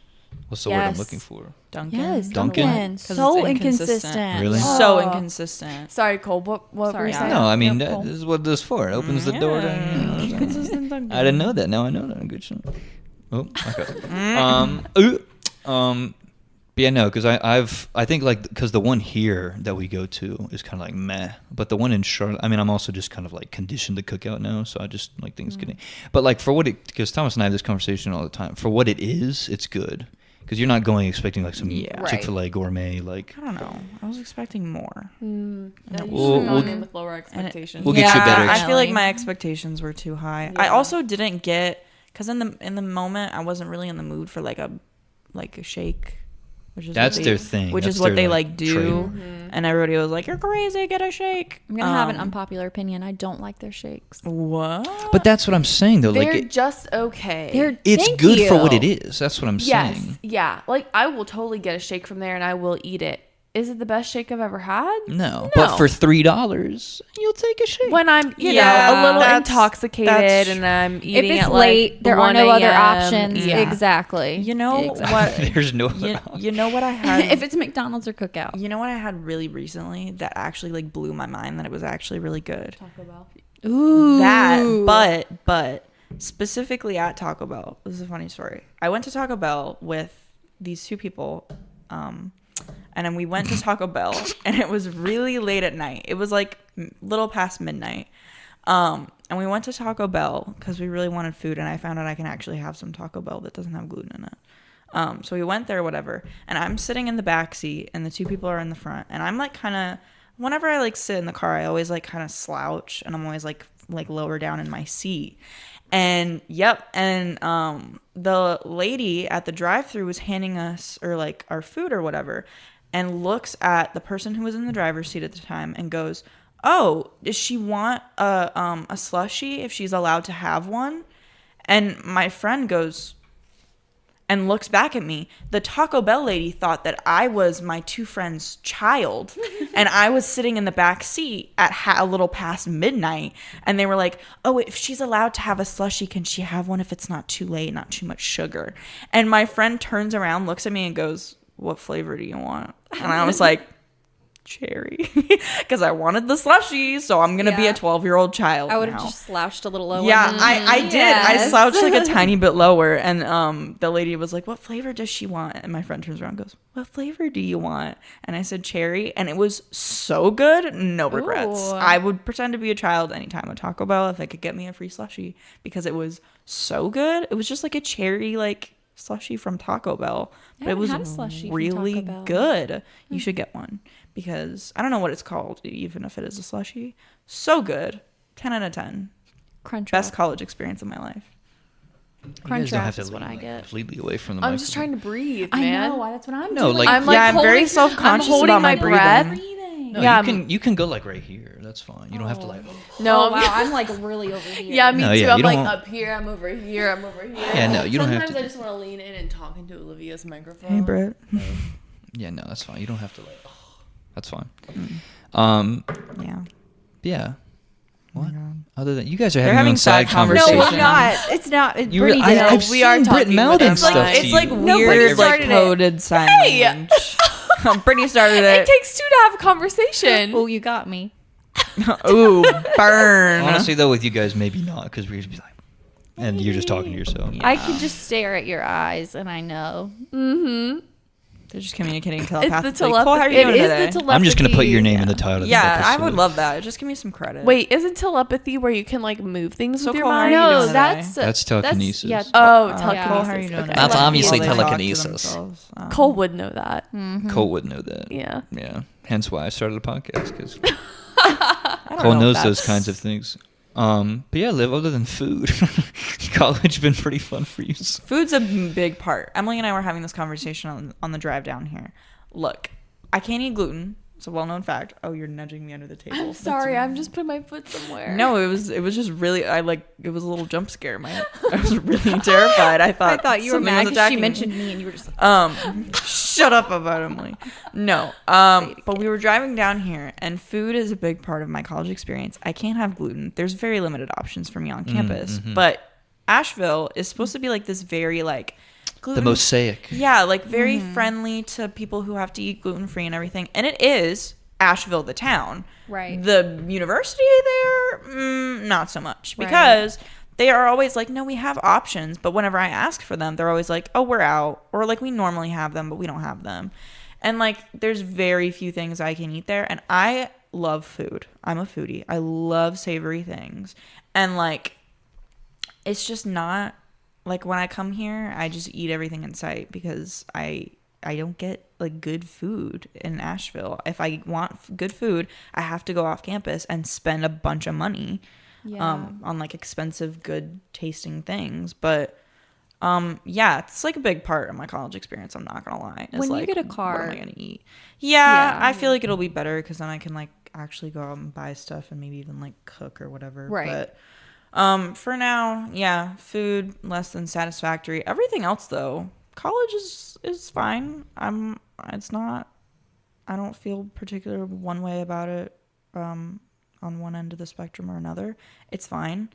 what's the word I'm Yes. looking for? Dunkin'. Yes, Dunkin'? Dunkin'. 'Cause So it's inconsistent. Really? So Oh. inconsistent. Sorry, Cole. What were Sorry. you saying? No, I mean Yeah, that cool. is what this for. It opens the door. To, Inconsistent Dunkin'. I didn't know that. Now I know that. Good shit. Oh, okay. But yeah, no, because I think like because the one here that we go to is kind of like meh, but the one in Charlotte, I mean, I'm also just kind of like conditioned to Cookout now, so I just like things getting. But like for what it, because Thomas and I have this conversation all the time. For what it is, it's good because you're not going expecting like some Yeah. Chick-fil-A gourmet like. I don't know. I was expecting more. Yeah, you We'll- should have gone we'll- in with lower expectations. We'll get you a better I feel like Definitely. my expectations were too high. I also didn't get because in the moment I wasn't really in the mood for like a shake. Which is That's what their thing. Which That's is what their, they like, like do. And everybody was like, "You're crazy, get a shake." I'm gonna have an unpopular opinion. I don't like their shakes. What? But that's what I'm saying though. They're Like just okay. it's Thank good for what you. it is. That's what I'm yes, saying. yeah. Like I will totally get a shake from there, and I will eat it. Is it the best shake I've ever had? No, but for $3, you'll take a shake. When I'm, you Yeah, know, a little that's intoxicated and I'm If eating it's at late, like there are 1 no other a.m. options. Yeah. Exactly. You know Exactly. what? There's no other option. You know what I had? if it's McDonald's or Cookout. You know what I had really recently that actually like blew my mind that it was actually really good. Taco Bell. Ooh. That, but specifically at Taco Bell. This is a funny story. I went to Taco Bell with these two people, and then we went to Taco Bell, and it was really late at night. It was like little past midnight, And we went to Taco Bell because we really wanted food, and I found out I can actually have some Taco Bell that doesn't have gluten in it. So we went there, whatever, and I'm sitting in the back seat, and the two people are in the front, and I'm like kind of, whenever I like sit in the car, I always like kind of slouch, and I'm always like lower down in my seat. And the lady at the drive-thru was handing us or like our food or whatever, and looks at the person who was in the driver's seat at the time and goes, "Oh, does she want a slushie if she's allowed to have one?" And my friend goes and looks back at me. The Taco Bell lady thought that I was my two friends' child, and I was sitting in the back seat at a little past midnight, and they were like, "Oh, if she's allowed to have a slushie, can she have one if it's not too late, not too much sugar?" And my friend turns around, looks at me, and goes, "What flavor do you want?" And I was like, "Cherry," because I wanted the slushie, so I'm gonna be a 12-year-old child. I would have just slouched a little lower. Yeah, I did. I slouched like a tiny bit lower, and the lady was like, "What flavor does she want?" And my friend turns around and goes, "What flavor do you want?" And I said cherry, and it was so good, no regrets. Ooh. I would pretend to be a child anytime at Taco Bell if I could get me a free slushie, because it was so good. It was just like a cherry like slushie from Taco Bell, but it was had a slushie from really Taco Bell. good. You should get one, because I don't know what it's called, even if it is a slushie. So good. 10 out of 10. Crunch Best wrap. college experience of my life. Crunch don't wrap have to is what lean, I like, get. completely away from the I'm just trying microphone. to breathe, I man. know. That's what I'm No, doing. like- I'm like Yeah, I'm very holding- self-conscious I'm holding about my my breath. breathing. No, Yeah, you can go like right here. That's fine. You don't have to like. No, Oh, wow. I'm like really over here. Yeah, me No, too. yeah, I'm you like don't- up here. I'm over here. I'm over here. Yeah, no, you don't have Sometimes to I do- just want to lean in and talk into Olivia's microphone. Hey, Britt. Yeah, no, that's fine. You don't have to like. That's fine. Yeah. Yeah. What? God. Other than you guys are They're having having your own side side conversation. No, conversation. we're not. It's not. You Brittany re- did I, it. I've We are seen Britt talking mouthing with It's like stuff to it's you. like No, weird, Brittany like started it. coded sign Hey! language. Brittany started It it. takes two to have a conversation. Oh, you got me. Ooh, burn. Honestly, though, with you guys, maybe not, because we're just be like, and you're just talking to yourself. Yeah. I can just stare at your eyes, and I know. Mm-hmm. They're just communicating It's telepathically. the Cole, telepathy. how are you It doing is today? the telepathy. I'm just gonna put your name in the title. Of the Yeah, I would episode. love that. Just give me some credit. Wait, isn't telepathy where you can like move things So with your Cole, how are mind? you No, doing That's telekinesis. yeah. Oh, Cole, telekinesis. how are you doing Okay. today? That's obviously While they talk to telekinesis. themselves. Cole would know that. Cole would know that. Yeah. Yeah. Hence why I started a podcast, because I don't Cole know knows if those that's- kinds of things. But yeah, Liv, other than food, college been pretty fun for you. Food's a big part. Emily and I were having this conversation on the drive down here. Look, I can't eat gluten. It's a well-known fact. Oh, you're nudging me under the table. I'm sorry. I'm just putting my foot somewhere. No, it was just really. It was a little jump scare. I was really terrified. I thought you were something mad was because she attacking me. mentioned me, and you were just like, Shut up about Emily. No. But we were driving down here, and food is a big part of my college experience. I can't have gluten. There's very limited options for me on campus. But Asheville is supposed to be like this very like The gluten. mosaic. Yeah, like very friendly to people who have to eat gluten free and everything. And it is Asheville, the town. Right. The university there, not so much, because they are always like, no, we have options. But whenever I ask for them, they're always like, oh, we're out, or like we normally have them, but we don't have them. And like, there's very few things I can eat there, and I love food. I'm a foodie. I love savory things, and like, it's just not. Like, when I come here, I just eat everything in sight, because I don't get like good food in Asheville. If I want good food, I have to go off campus and spend a bunch of money on like expensive, good tasting things. But yeah, it's like a big part of my college experience. I'm not gonna lie. It's When you like, get a what car- am I gonna eat? Yeah, Yeah. I feel like it'll be better, because then I can like actually go out and buy stuff and maybe even like cook or whatever. Right. But for now, yeah, food less than satisfactory. Everything else though, college is fine. It's not. I don't feel particular one way about it. On one end of the spectrum or another, it's fine.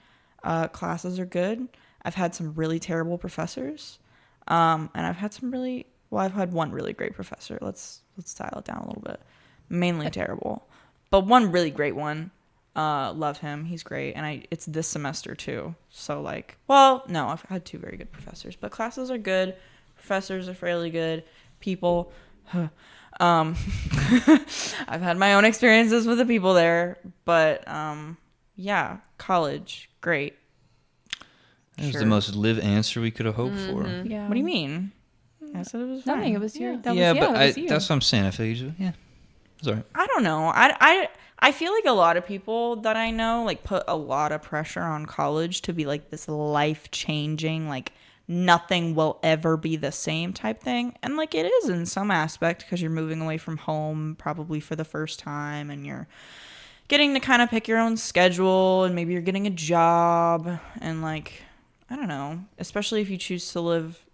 Classes are good. I've had some really terrible professors, and I've had I've had one really great professor. Let's dial it down a little bit. Mainly terrible, but one really great one. Love him. He's great. And it's this semester too. So like, well, no, I've had two very good professors, but classes are good. Professors are fairly good. People, I've had my own experiences with the people there, but, yeah, college, great. That was Sure. the most live answer we could have hoped for. Yeah. What do you mean? I said it was fine. Nothing. It was your. That Yeah, was, but that was you. that's what I'm saying. I feel like it's all right. I don't know. I feel like a lot of people that I know like put a lot of pressure on college to be like this life changing, like nothing will ever be the same type thing. And like it is in some aspect because you're moving away from home probably for the first time and you're getting to kind of pick your own schedule and maybe you're getting a job and like I don't know, especially if you choose to live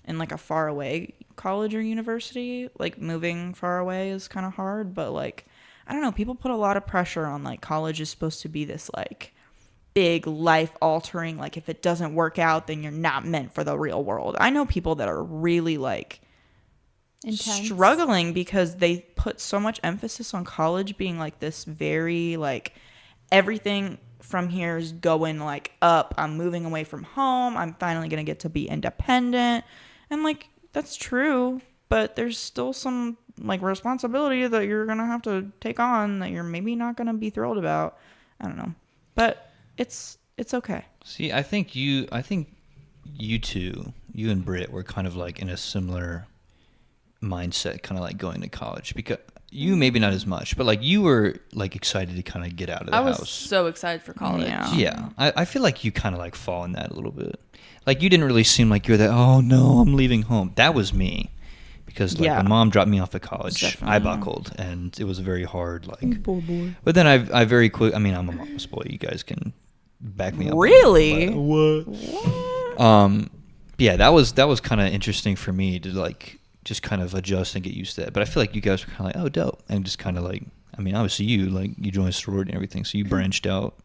in like a far away college or university, like moving far away is kind of hard, but like I don't know, people put a lot of pressure on like college is supposed to be this like big life altering, like if it doesn't work out then you're not meant for the real world. I know people that are really like Intense. struggling because they put so much emphasis on college being like this very like everything from here is going like up. I'm moving away from home. I'm finally going to get to be independent. And like that's true, but there's still some like responsibility that you're going to have to take on that you're maybe not going to be thrilled about. I don't know. But it's okay. See, I think you two, you and Britt were kind of like in a similar mindset, kind of like going to college, because you maybe not as much, but like you were like excited to kind of get out of the I was house. so excited for college. Yeah. I feel like you kind of like fall in that a little bit. Like you didn't really seem like you're that, oh no, I'm leaving home. That was me. Because like when mom dropped me off at college, Definitely. I buckled and it was very hard. Like, Poor boy. but then I very quick. I mean, I'm a mama's boy. You guys can back me up. Really? What? Yeah, that was kind of interesting for me to like just kind of adjust and get used to that. But I feel like you guys were kind of like, oh, dope, and just kind of like, I mean, obviously you joined sorority and everything, so you branched out.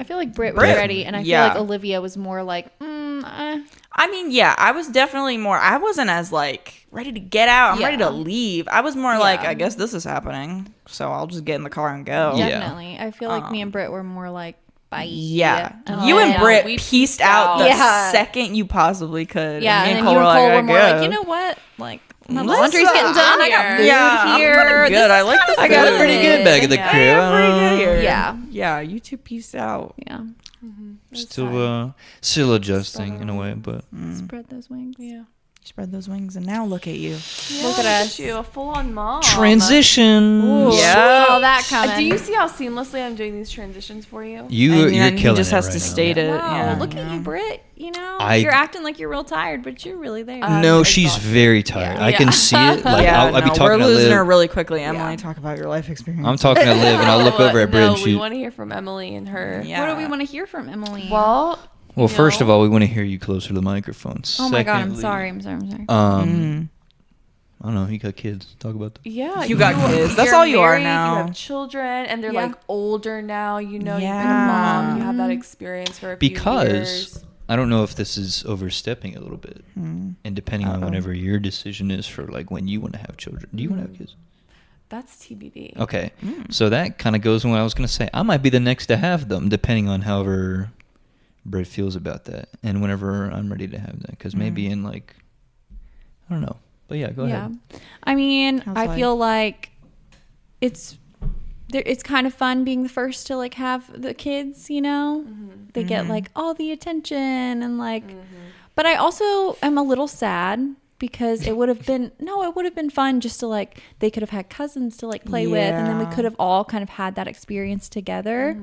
I feel like Britt was Britt, ready, and I yeah. feel like Olivia was more like, I mean, yeah, I was definitely more, I wasn't as like ready to get out. I'm ready to leave. I was more like, I guess this is happening, so I'll just get in the car and go. Yeah. definitely. I feel like me and Britt were more like, bye. Yeah. And You and then- Britt we pieced out the Yeah. second you possibly could. Yeah, me and then you and Cole were more like, you know what? Like, my Let's, laundry's getting done. I got food I'm here. kinda good. I like the food. I got it pretty good back at the Yeah. crib. Pretty good here. Yeah. Yeah, you two pieced out. Yeah. Still adjusting in a way, but Spread those wings. Yeah. Spread those wings, and now look at you. Look at us. You, a full-on mom. transition. Yeah. Saw that coming. Do you see how seamlessly I'm doing these transitions for you? You're and killing he just it has right to now. state it. Wow, Yeah. look at you, Britt. You know, I- you're acting like you're real tired, but you're really there. No, she's exhausted. very tired. Yeah. I can see it. Like Yeah, I'll be no, talking we're to losing her Liv. really quickly. Emily, Yeah. talk about your life experience. I'm talking to Liv, and I'll look over at Britt. No, and we she, want to hear from Emily and her. Yeah. What do we want to hear from Emily? Well, well, you first know, of all, we want to hear you closer to the microphone. oh my God, I'm Secondly, sorry. I don't know. You got kids. Talk about that. yeah, You got kids. That's you're all you are married, now. You have children, and they're Yeah. like older now. You know, you've been a Yeah. mom. You have that experience for a few Because years. I don't know if this is overstepping a little bit, and depending on Uh-oh. whatever your decision is for like when you want to have children. Do you want to have kids? That's TBD. Okay, so that kind of goes in what I was gonna say. I might be the next to have them, depending on however Britt feels about that, and whenever I'm ready to have that, because maybe in like, I don't know, but yeah, go ahead. I mean, How's I life? feel like it's kind of fun being the first to like have the kids, you know? They get like all the attention and like but I also am a little sad because it would have been fun just to like they could have had cousins to like play with, and then we Yeah. could have all kind of had that experience together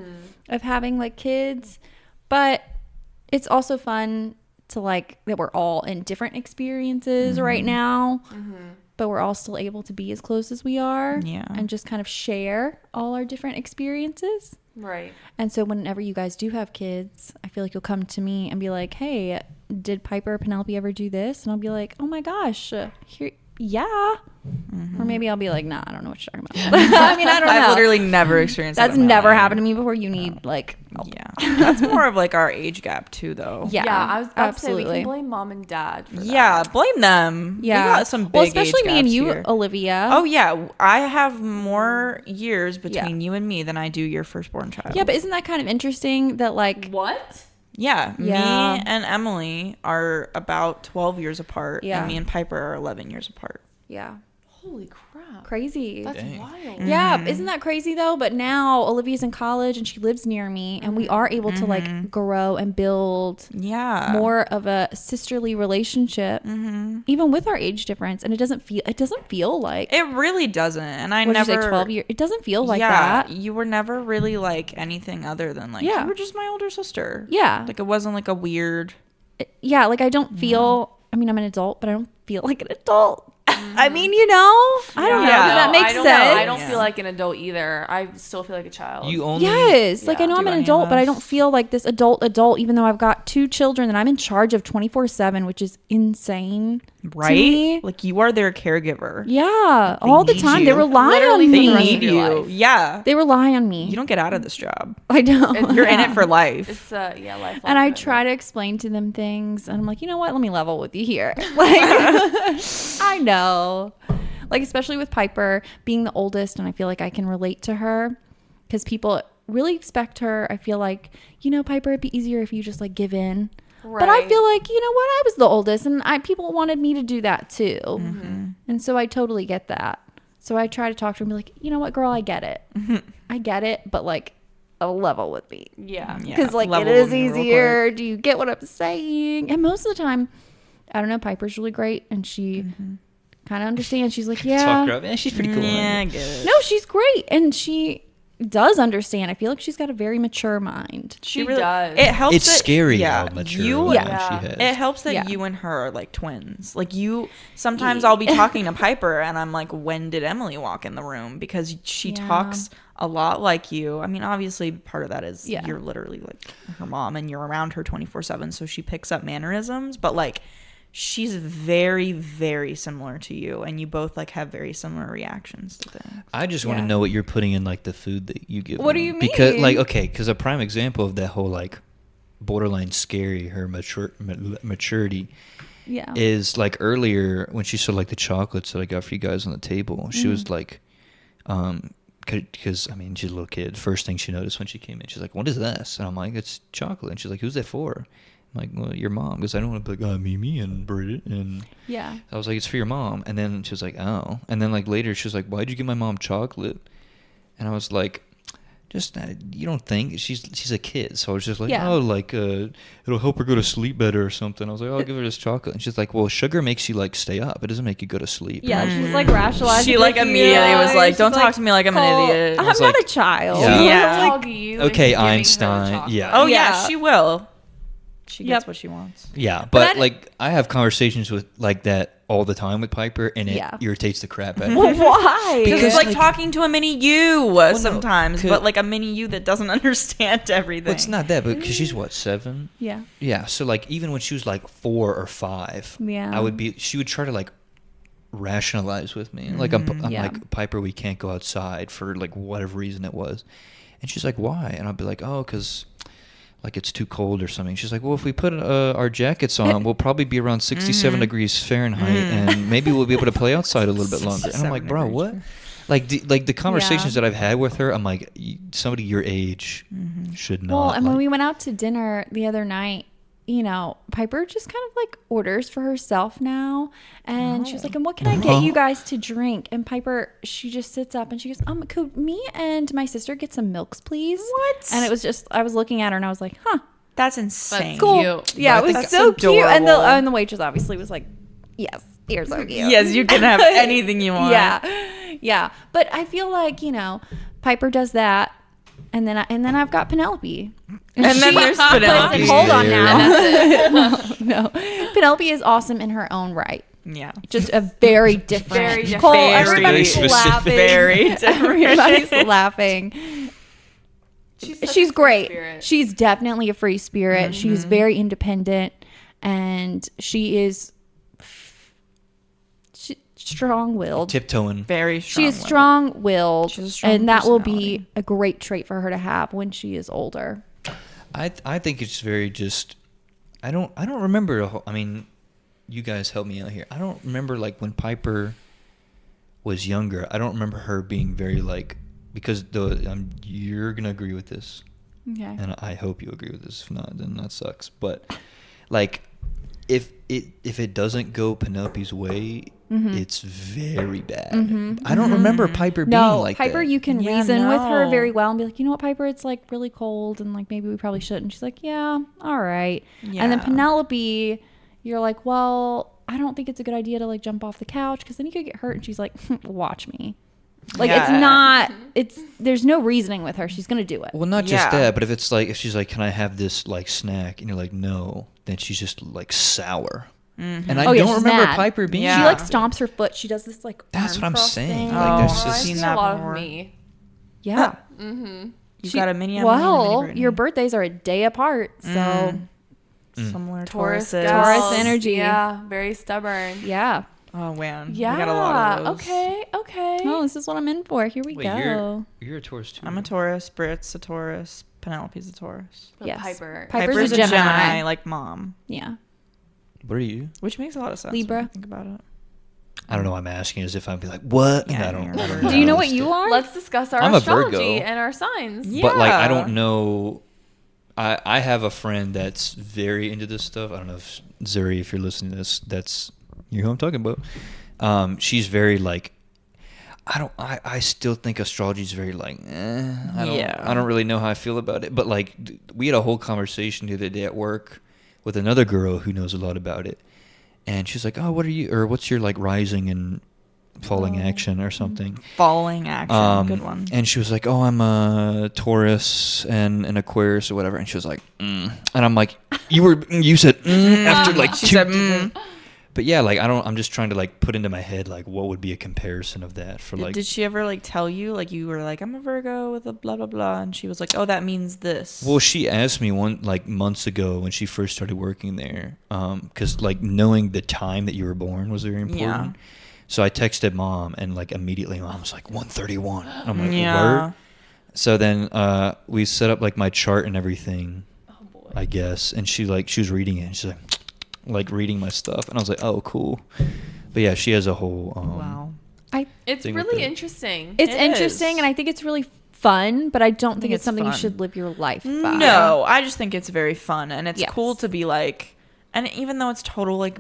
of having like kids. But it's also fun to like that we're all in different experiences right now, but we're all still able to be as close as we are, Yeah. and just kind of share all our different experiences. Right. And so whenever you guys do have kids, I feel like you'll come to me and be like, hey, did Piper or Penelope ever do this? And I'll be like, oh my gosh, here, yeah. Or maybe I'll be like, nah, I don't know what you're talking about. I mean, I don't know. I've literally never experienced that That's in my never life. happened to me before. You need like, Yeah. That's more of like our age gap too, though. yeah, I was about to say we absolutely. can blame mom and dad for Yeah, blame them. Yeah. We got some big well, especially age me and gaps you, here. Olivia. Oh yeah, I have more years between you and me than I do your firstborn child. Yeah, but isn't that kind of interesting that like that. What? yeah, Yeah. me and Emily are about 12 years apart, Yeah. and me and Piper are 11 years apart. yeah. Holy crap. Crazy. That's Dang. wild. Yeah, isn't that crazy though? But now Olivia's in college and she lives near me, and we are able to like grow and build more of a sisterly relationship, even with our age difference. And it doesn't feel like It really doesn't. And I what did never you say, 12 years. It doesn't feel like that. You were never really like anything other than like Yeah. you were just my older sister. Yeah, Like it wasn't like a weird. yeah. Like I don't feel. I mean, I'm an adult, but I don't feel like an adult. I mean, you know, I don't know. Yeah. Does that make I don't sense? know. I don't Yeah. feel like an adult either. I still feel like a child. You only Yes, like I know Do I'm an any of adult, but I us? don't feel like this adult, even though I've got 2 children that I'm in charge of 24/7, which is insane. Right? me. Like you are their caregiver. Yeah, all the need time. you. They rely Literally on for They the rest me. need of your you. life. Yeah. They rely on me. You don't get out of this job. I don't. You're in Yeah. it for life. It's lifelong. And I commitment. try to explain to them things, and I'm like, you know what? Let me level with you here. Like, I know. Like, especially with Piper being the oldest, and I feel like I can relate to her because people really expect her. I feel like, you know, Piper, it'd be easier if you just like give in. But I Right. feel like, you know what? I was the oldest, and people wanted me to do that too. And so I totally get that. So I try to talk to her and be like, you know what, girl, I get it. I get it, but like, a level with me. Yeah. Yeah. Because like it Level is with me real easier. Do you get what I'm saying? And most of the time, I don't know, Piper's really great, and she kind of understands. She's like, talk yeah, her up. Yeah, she's pretty cool. Yeah, I get it. no, she's great, and she does understand. I feel like she's got a very mature mind. She does. It helps. It's that- scary yeah, how mature you. Yeah. she has. It helps that Yeah. you and her are like twins. Like you, sometimes I'll be talking to Piper and I'm like, when did Emily walk in the room? Because she Yeah. talks a lot like you. I mean, obviously part of that is Yeah. you're literally like her mom and you're around her 24/7. So she picks up mannerisms, but like she's very, very similar to you. And you both like have very similar reactions to things. I just want to Yeah. know what you're putting in like the food that you give. What do them. you Because mean? like because a prime example of that whole like borderline scary her maturity Yeah. is like earlier when she saw like the chocolates that I got for you guys on the table. She was like, because I mean she's a little kid. First thing she noticed when she came in, she's like, "What is this?" And I'm like, "It's chocolate." And she's like, "Who's that for?" I'm like, "Well, your mom," because I don't want to be like, Mimi and Britt and. Yeah. I was like, "It's for your mom." And then she was like, "Oh." And then like later she was like, "Why'd you give my mom chocolate?" And I was like, "Just you don't think she's a kid." So I was just like, Yeah. "Oh, like it'll help her go to sleep better or something." I was like, "I'll give her this chocolate." And she's like, "Well, sugar makes you like stay up. It doesn't make you go to sleep." Yeah, And I was she's like, like rationalizing. She like with you. immediately was like, She's "Don't talk to me like I'm an "Cole, idiot." I'm I was not like, a child. Yeah. Yeah. Talk to you and Okay, giving her the Einstein, chocolate. yeah. Oh yeah, Yeah. she will. She gets Yep. what she wants. yeah, But but I- like I have conversations with like that all the time with Piper, and it Yeah. irritates the crap out of Well, me. why? Because it's Because, like, like- talking to a mini you no, sometimes, 'cause- but like a mini you that doesn't understand everything. Well, it's not that, but because she's what 7. Yeah. Yeah, so like even when she was like 4 or 5, Yeah. I would be. She would try to like rationalize with me. Like I'm Yeah. like, "Piper, we can't go outside for like whatever reason it was," and she's like, "Why?" And I'd be like, "Oh, because like it's too cold or something." She's like, "Well, if we put our jackets on, we'll probably be around 67 degrees Fahrenheit, and maybe we'll be able to play outside a little bit longer." And I'm like, 67 "Bro, degrees what?" Fahrenheit. Like the conversations Yeah. that I've had with her, I'm like, somebody your age should not. Well, and when like- we went out to dinner the other night, you know, Piper just kind of like orders for herself now. And she was like, "And what can I get you guys to drink?" And Piper, she just sits up and she goes, "Could me and my sister get some milks, please?" What? And it was just, I was looking at her and I was like, "Huh, That's insane. That's cool." Cute. Yeah, it But was that's so cute. And adorable. and the waitress obviously was like, "Yes, you're so cute." Yes, you can have anything you want. Yeah. But I feel like, you know, Piper does that. And then I've got Penelope. And then there's Penelope. Listen, hold on Yeah. now. No. Penelope is awesome in her own right. Yeah. Just a very different. Very different. Cole, Very everybody's specific. laughing. Very different. Everybody's laughing. Such a She's free great. spirit. She's definitely a free spirit. She's very independent, and she is strong-willed. tiptoeing. Very strong. She is strong-willed, She has a strong and that will be personality. a great trait for her to have when she is older. I think it's very just. I don't remember. I mean, you guys help me out here. I don't remember like when Piper was younger. I don't remember her being very like, because you're gonna agree with this, Okay. and I hope you agree with this. If not, then that sucks. But like, if it doesn't go Penelope's way, it's very bad. I don't remember Piper being No, like Piper, that. you can Yeah, reason with her no. very well and be like, you know what, Piper, it's like really cold and like maybe we probably shouldn't. And she's like, yeah, all right. And then Yeah. Penelope, you're like, well, I don't think it's a good idea to like jump off the couch because then you could get hurt. And she's like, watch me. Like it's Yeah. not. There's no reasoning with her. She's gonna do it. Well, not just Yeah. that, but if it's like, if she's like, can I have this like snack? And you're like, no, then she's just like sour. And I Oh, yeah, don't she's remember mad. Piper being. Yeah. She like stomps her foot. She does this like. That's arm what I'm cross saying. thing. Like, that's I've just- seen I've that a lot before. of me. Yeah. You got a mini Emily and a mini Well, Brittany. your birthdays are a day apart, so Similar Taurus Tauruses. gals. Taurus energy. Yeah, very stubborn. yeah. Oh man, Yeah. we got a lot of those. Okay. Oh, this is what I'm in for. Here we Wait, go. you're a Taurus too. I'm a Taurus. Britt's a Taurus. Penelope's a Taurus. But Yes. Piper. Piper's a Gemini. like mom, Yeah. What are you? which makes a lot of sense. Libra. When you think about it. I don't know why I'm asking, as if I'd be like, what? Yeah, I don't. you're I don't a know Do you know how what this you stuff- are? Let's discuss our I'm a astrology Virgo. and our signs. But like, I Yeah. don't know. I have a friend that's very into this stuff. I don't know if Zuri, if you're listening to this, that's you who I'm talking about. She's very like, I still think astrology is very like, I don't really know how I feel about it. But like, we had a whole conversation the other day at work with another girl who knows a lot about it, and she's like, oh, what's your like rising and falling action or something? Falling action, good one. And she was like, oh, I'm a Taurus and an Aquarius or whatever. And she was like, and I'm like, you said after like She two. said, But yeah, like I'm just trying to like put into my head like what would be a comparison of that for like. Did she ever like tell you like you were like I'm a Virgo with a blah blah blah, and she was like, oh, that means this. Well, she asked me months ago when she first started working there, because like knowing the time that you were born was very important. Yeah. So I texted mom, and like immediately mom was like 1:31. I'm like, Yeah. word. So then we set up like my chart and everything, Oh boy. I guess, and she was reading it, and she's like reading my stuff, and I was like, oh, cool. But yeah, she has a whole Wow. It's thing with really it. interesting. It's It interesting, is. and I think it's really fun, but I don't think it's it's something you fun. should live your life by. No, I just think it's very fun, and it's Yes. cool to be like, and even though it's total like,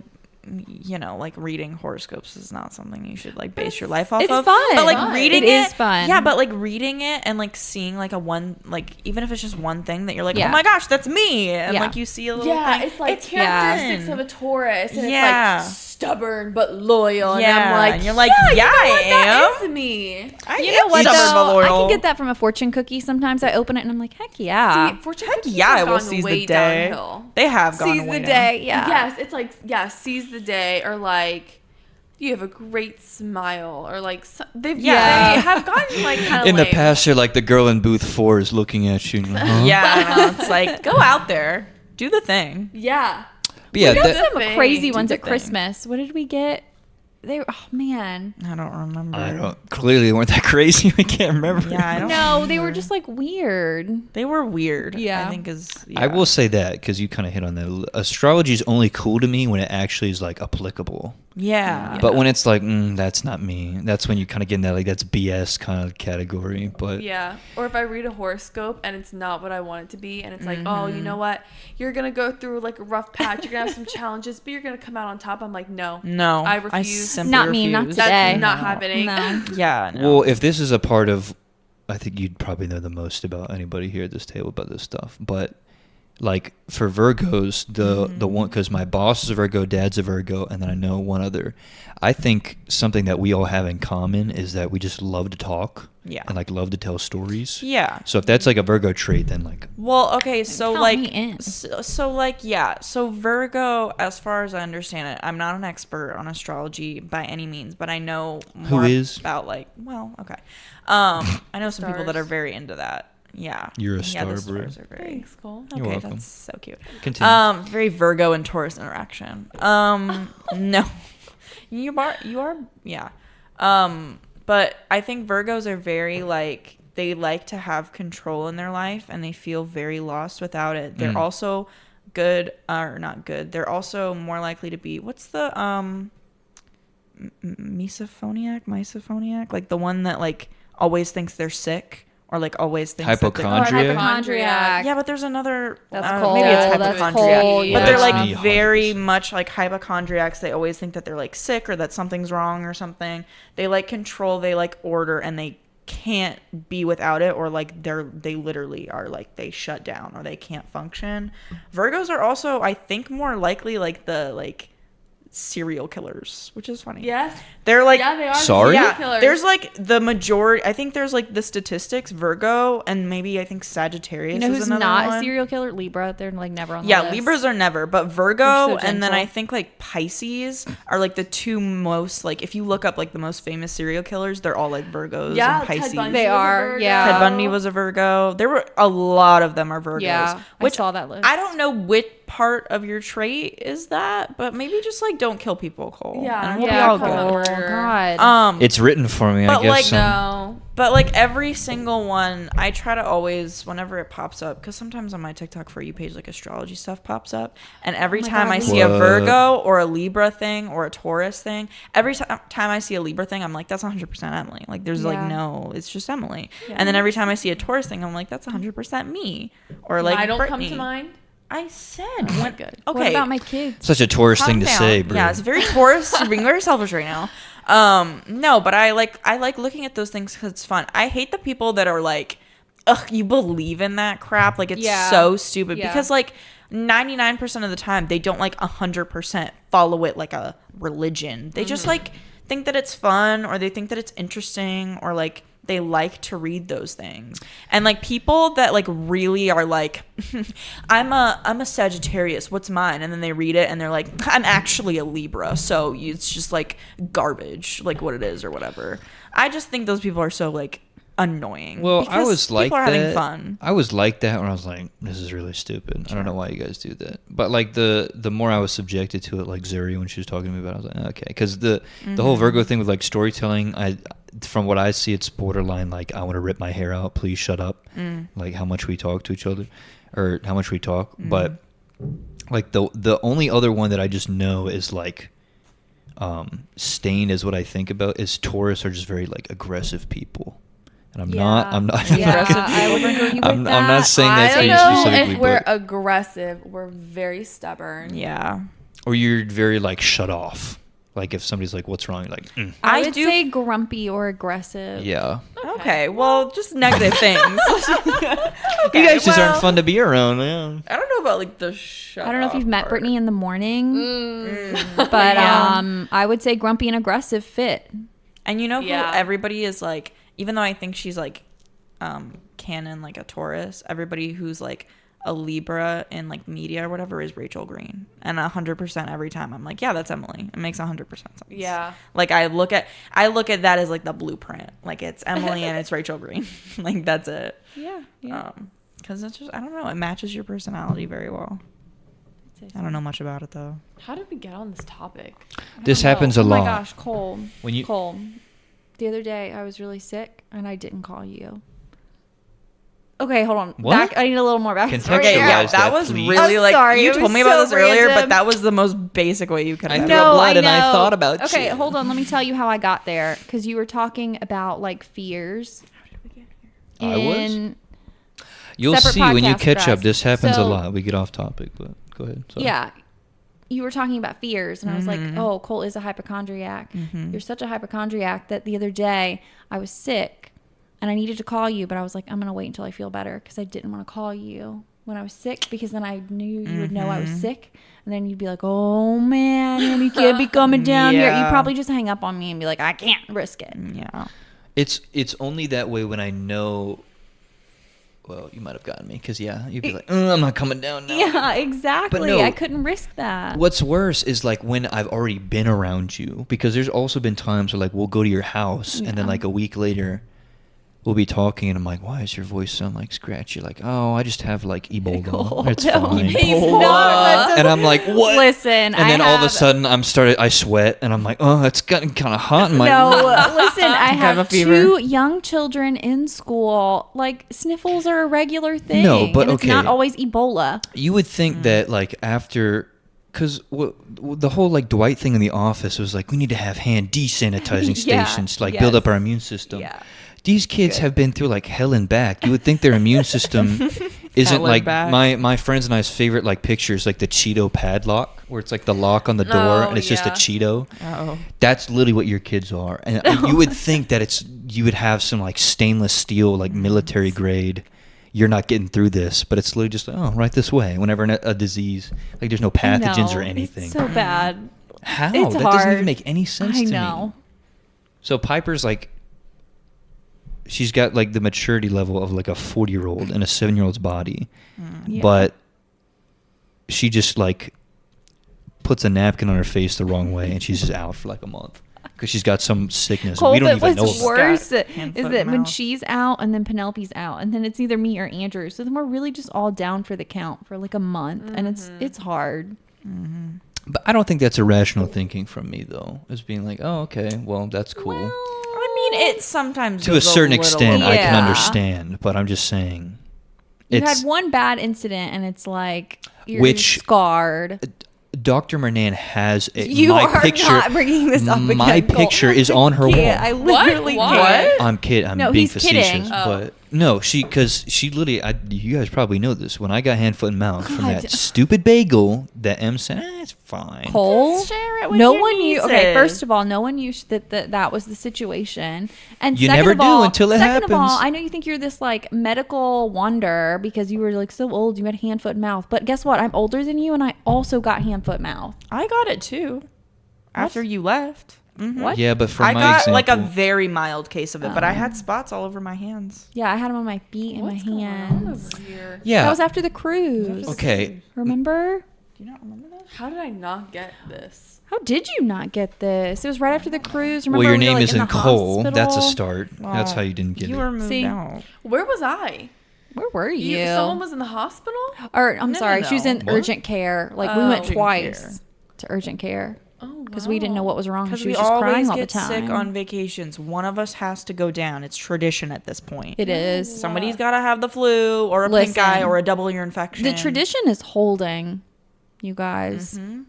like reading horoscopes is not something you should like base your life off It's of. fun. But like Fun. reading It it is fun. Yeah, but like reading it and like seeing like even if it's just one thing that you're like, Yeah. oh my gosh, that's me, and Yeah. like you see a little Yeah, thing. it's like Camden. characteristics of a Taurus, and Yeah. it's like stubborn but loyal. And Yeah, I'm like, and you're like, yeah, I I That is me. I You am know what stubborn but though? I loyal. can get that from a fortune cookie. Sometimes I open it and I'm like, heck yeah. See, fortune Heck cookies yeah, have I will gone seize way the day. downhill. They have gone Seize way the down. day. Yeah. Yes, it's like seize the day, or like you have a great smile, or like they have gotten like kind of in the past, you're like the girl in booth 4 is looking at you. And, huh? Yeah, no, it's like go out there, do the thing. Yeah. But yeah, We got that, some thing. crazy Do ones the at thing. Christmas. What did we get? Oh man. I don't remember. I don't. Clearly, they weren't that crazy. I can't remember. Yeah, I don't. No, they were remember. just like weird. They were weird. Yeah. I think I will say that because you kind of hit on that. Astrology is only cool to me when it actually is like applicable. Yeah. But when it's like, that's not me, that's when you kind of get in that like that's BS kind of category. But Yeah. Or if I read a horoscope and it's not what I want it to be, and it's like, oh, you know what? You're going to go through like a rough patch. You're going to have some challenges, but you're going to come out on top. I'm like, no. no, I refuse. simply Not me, not refuse. today. That's not No. happening. No. Yeah. No. well, if this is a part of, I think you'd probably know the most about anybody here at this table about this stuff. But like for Virgos, the one, because my boss is a Virgo, dad's a Virgo, and then I know one other. I think something that we all have in common is that we just love to talk. Yeah. And like love to tell stories. Yeah. So if that's like a Virgo trait, then like Well, okay, so count like, me in. so like, yeah, so Virgo, as far as I understand it, I'm not an expert on astrology by any means, but I know more is? about like, well, okay, I know some people that Stars. are very into that. Yeah, You're a yeah, star, the Britt. stars are very. Thanks, Cole. You're Okay, welcome. that's so cute. continue. Very Virgo and Taurus interaction. No, you are, yeah. But I think Virgos are very like they like to have control in their life, and they feel very lost without it. They're also good, or not good. They're also more likely to be what's the misophoniac, like the one that like always thinks they're sick or like always thinks that they're- Hypochondria? Hypochondriac. Yeah, but there's another. That's maybe it's cold. That's hypochondriac. cold, But yeah. they're That's like me, very 100%. much like hypochondriacs. They always think that they're like sick or that something's wrong or something. They like control. They like order, and they can't be without it, or like they literally are like they shut down or they can't function. Virgos are also, I think, more likely like the like serial killers, which is funny. Yes. They're like, Yeah, they are. Sorry? Serial yeah, killers. there's like the majority. I think there's like the statistics, Virgo, and maybe I think Sagittarius. You know is who's another not one. a serial killer? Libra. They're like never on the Yeah, list. Libras are never, but Virgo They're so and then I gentle. think like Pisces are like the two most, like if you look up like the most famous serial killers, they're all like Virgos Yeah, and Ted Pisces. Bundy They was a are, Virgo. yeah. Ted Bundy was a Virgo. There were a lot of them are Virgos. Yeah, which I saw that list. I don't know which part of your trait is that, but maybe just like don't kill people, Cole. Yeah, and we'll yeah, be all Cole. good. God. It's written for me, I But, guess. like, No. But like every single one, I try to always, whenever it pops up, because sometimes on my TikTok For You page, like astrology stuff pops up, and every Oh my time God, I see a What? Virgo or a Libra thing or a Taurus thing, every time I see a Libra thing, I'm like, that's 100% Emily. Like, there's like Yeah. no, it's just Emily. Yeah. And then every time I see a Taurus thing, I'm like, that's 100% me. Or like, I don't Brittany. come to mind. I said, Oh, when, good. okay. What about my kids? Such a Taurus thing Calm to down. say, bro. Yeah, it's very Taurus. You're being very selfish right now. No, but I like looking at those things because it's fun. I hate the people that are like, ugh, you believe in that crap. Like, it's Yeah. so stupid Yeah. because like 99% of the time they don't like 100% follow it like a religion. They just like think that it's fun, or they think that it's interesting, or like they like to read those things. And like people that like really are like, I'm a Sagittarius, what's mine? And then they read it and they're like, I'm actually a Libra, so it's just like garbage, like what it is or whatever. I just think those people are so like annoying. Well, I because was like people are that. having fun. I was like that when I was like, this is really stupid. I don't know why you guys do that. But like the more I was subjected to it, like Zuri when she was talking to me about it, I was like, okay. Because the whole Virgo thing with like storytelling, from what I see, it's borderline like, I want to rip my hair out. Please shut up. Like how much we talk to each other, or how much we talk. But like the only other one that I just know is like, Stain is what I think about, is Taurus are just very like aggressive people. And I'm not Yeah, Aggressive I would agree with I'm that. not saying that I for don't you know specifically, if we're but aggressive. We're very stubborn. Yeah. or you're very like shut off. Like if somebody's like, "What's wrong?" You're like, I I would do- say grumpy or aggressive. "Yeah." Okay, well, just negative things. You guys just aren't fun to be around, man. I don't know about like the shut I don't know if up you've met part. Brittany in the morning, but Yeah. I would say grumpy and aggressive fit. And you know who Yeah. everybody is like, even though I think she's like canon like a Taurus, everybody who's like a Libra in like media or whatever is Rachel Green. And 100% every time I'm like, yeah, that's Emily. It makes 100% sense. Yeah. Like I look at that as like the blueprint. Like it's Emily and it's Rachel Green. Like that's it. Yeah. Because it's just, I don't know, it matches your personality very well. I don't know much about it though. How did we get on this topic? This happens a Oh lot. my gosh, Cole. When you Cole. The other day I was really sick and I didn't call you. Okay, hold on. What? Back. I need a little more back. Contextualize Okay, yeah, that, that was please. really I'm like sorry, you it told was me about so this earlier, but random. that was the most basic way you could have. I done feel it. blood and I know. thought about Okay, you. hold on. Let me tell you how I got there. Because you were talking about like fears. I was? in- You'll Separate see when you podcast, catch up. guys. This happens a So- lot. We get off topic, but go ahead. Sorry. Yeah. You were talking about fears, and I was like, oh, Cole is a hypochondriac. You're such a hypochondriac that the other day I was sick and I needed to call you, but I was like, I'm going to wait until I feel better because I didn't want to call you when I was sick because then I knew you would know I was sick. And then you'd be like, oh, man, and you can't be coming down here. Yeah. You'd probably just hang up on me and be like, I can't risk it. Yeah. It's only that way when I know. Well, you might have gotten me because you'd be like, I'm not coming down now. Yeah, exactly. no. I couldn't risk that. What's worse is like when I've already been around you, because there's also been times where like we'll go to your house and then like a week later we'll be talking and I'm like, why does your voice sound like scratchy? Like, oh, I just have like Ebola. It's fine. He's not. That And I'm like, what? Listen, And then all of a sudden I sweat and I'm like, oh, it's gotten kind of hot in my No, listen, I have a have fever. 2 young children in school. Like, sniffles are a regular thing. No, but and it's not okay. always Ebola. You would think that like after, because the whole like Dwight thing in the office was like, we need to have hand desanitizing Yeah, stations to like build yes. up our immune system. Yeah. These kids have been through like hell and back. You would think their immune system isn't Hell and like back. my friends and I's favorite like pictures, like the Cheeto padlock, where it's like the lock on the door Oh, and it's just a yeah. Cheeto. Oh. That's literally what your kids are, and you would think that you would have some like stainless steel, like military grade. You're not getting through this, but it's literally just right this way. Whenever a disease, like there's no pathogens or I know, anything. It's so bad. How? It's That doesn't hard. even make any sense I to know. me. So Piper's like, she's got like the maturity level of like a 40-year-old in a 7-year-old's body, Yeah. but she just like puts a napkin on her face the wrong way and she's just out for like a month because she's got some sickness Cole, we don't but even know what's about. worse Got is hand, that foot, when mouth. she's out and then Penelope's out, and then it's either me or Andrew. So then we're really just all down for the count for like a month, and it's hard. But I don't think that's irrational thinking from me though. It's being like, oh, okay, well, that's cool. I mean, it sometimes To a goes certain little extent, I can Yeah. understand, but I'm just saying. You It's had one bad incident, and it's like you're Which- scarred. Dr. Mernan has You my are picture. not bringing this up again, My Cole. picture is on her wall. Yeah, I literally What? can't. I'm kidding. I'm No, being he's facetious, kidding. Oh. but no, because she literally. You guys probably know this. When I got hand, foot, and mouth from God. that stupid bagel, that M said, it's fine. Cole, Share it with no your one knew. Okay, nieces. first of all, no one knew that was the situation, and You second never of do all, until it second of all, happens. I know you think you're this like medical wonder because you were like so old, you had hand, foot, and mouth. But guess what? I'm older than you, and I also got hand, foot, mouth. I got it too. After you left. Mhm. What? Yeah, but for I my got example, like a very mild case of it, but I Oh. had spots all over my hands. Yeah, I had them on my feet and What's my going on hands. over here? yeah. That was after the cruise. Okay. Remember? Do you not remember that? How did I not get this? How did you not get this? It was right after the cruise. Remember Well, your we were, name like, in isn't the Cole. That's a hospital? start. That's how you didn't get You it. were moved See? out. Where was I? Where were you? Someone was in the hospital? Or I'm No, sorry, no, she was in no. urgent care. Like we Oh. went Urgent twice care. to urgent care Oh, because we didn't know what was wrong. Because She we was just crying always all the get time. sick on vacations. One of us has to go down. It's tradition at this point. It is. Somebody's got to have the flu or a pink eye Listen, or a double ear infection. The tradition is holding, you guys. Mm-hmm.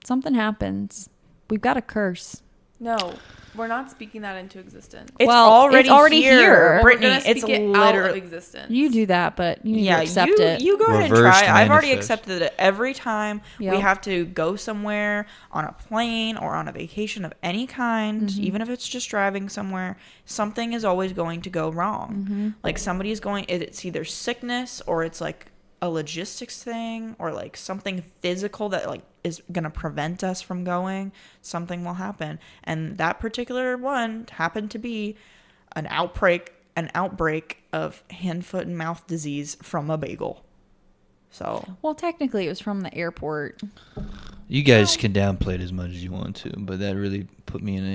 Something happens. We've got a curse. No, we're not speaking that into existence. It's Well, already, it's already here. here. We're Brittany, We're gonna it's speak it out of literally. existence. You do that, but you need Yeah, to accept you, it. you go ahead and Reversed try. I've already manifest. accepted it. Every time Yep. we have to go somewhere on a plane or on a vacation of any kind, Mm-hmm. even if it's just driving somewhere, something is always going to go wrong. Mm-hmm. Like somebody's going, it's either sickness or it's like a logistics thing or like something physical that like is going to prevent us from going. Something will happen. And that particular one happened to be an outbreak of hand, foot, and mouth disease from a bagel. So Well, technically, it was from the airport. You guys can downplay it as much as you want to, but that really put me in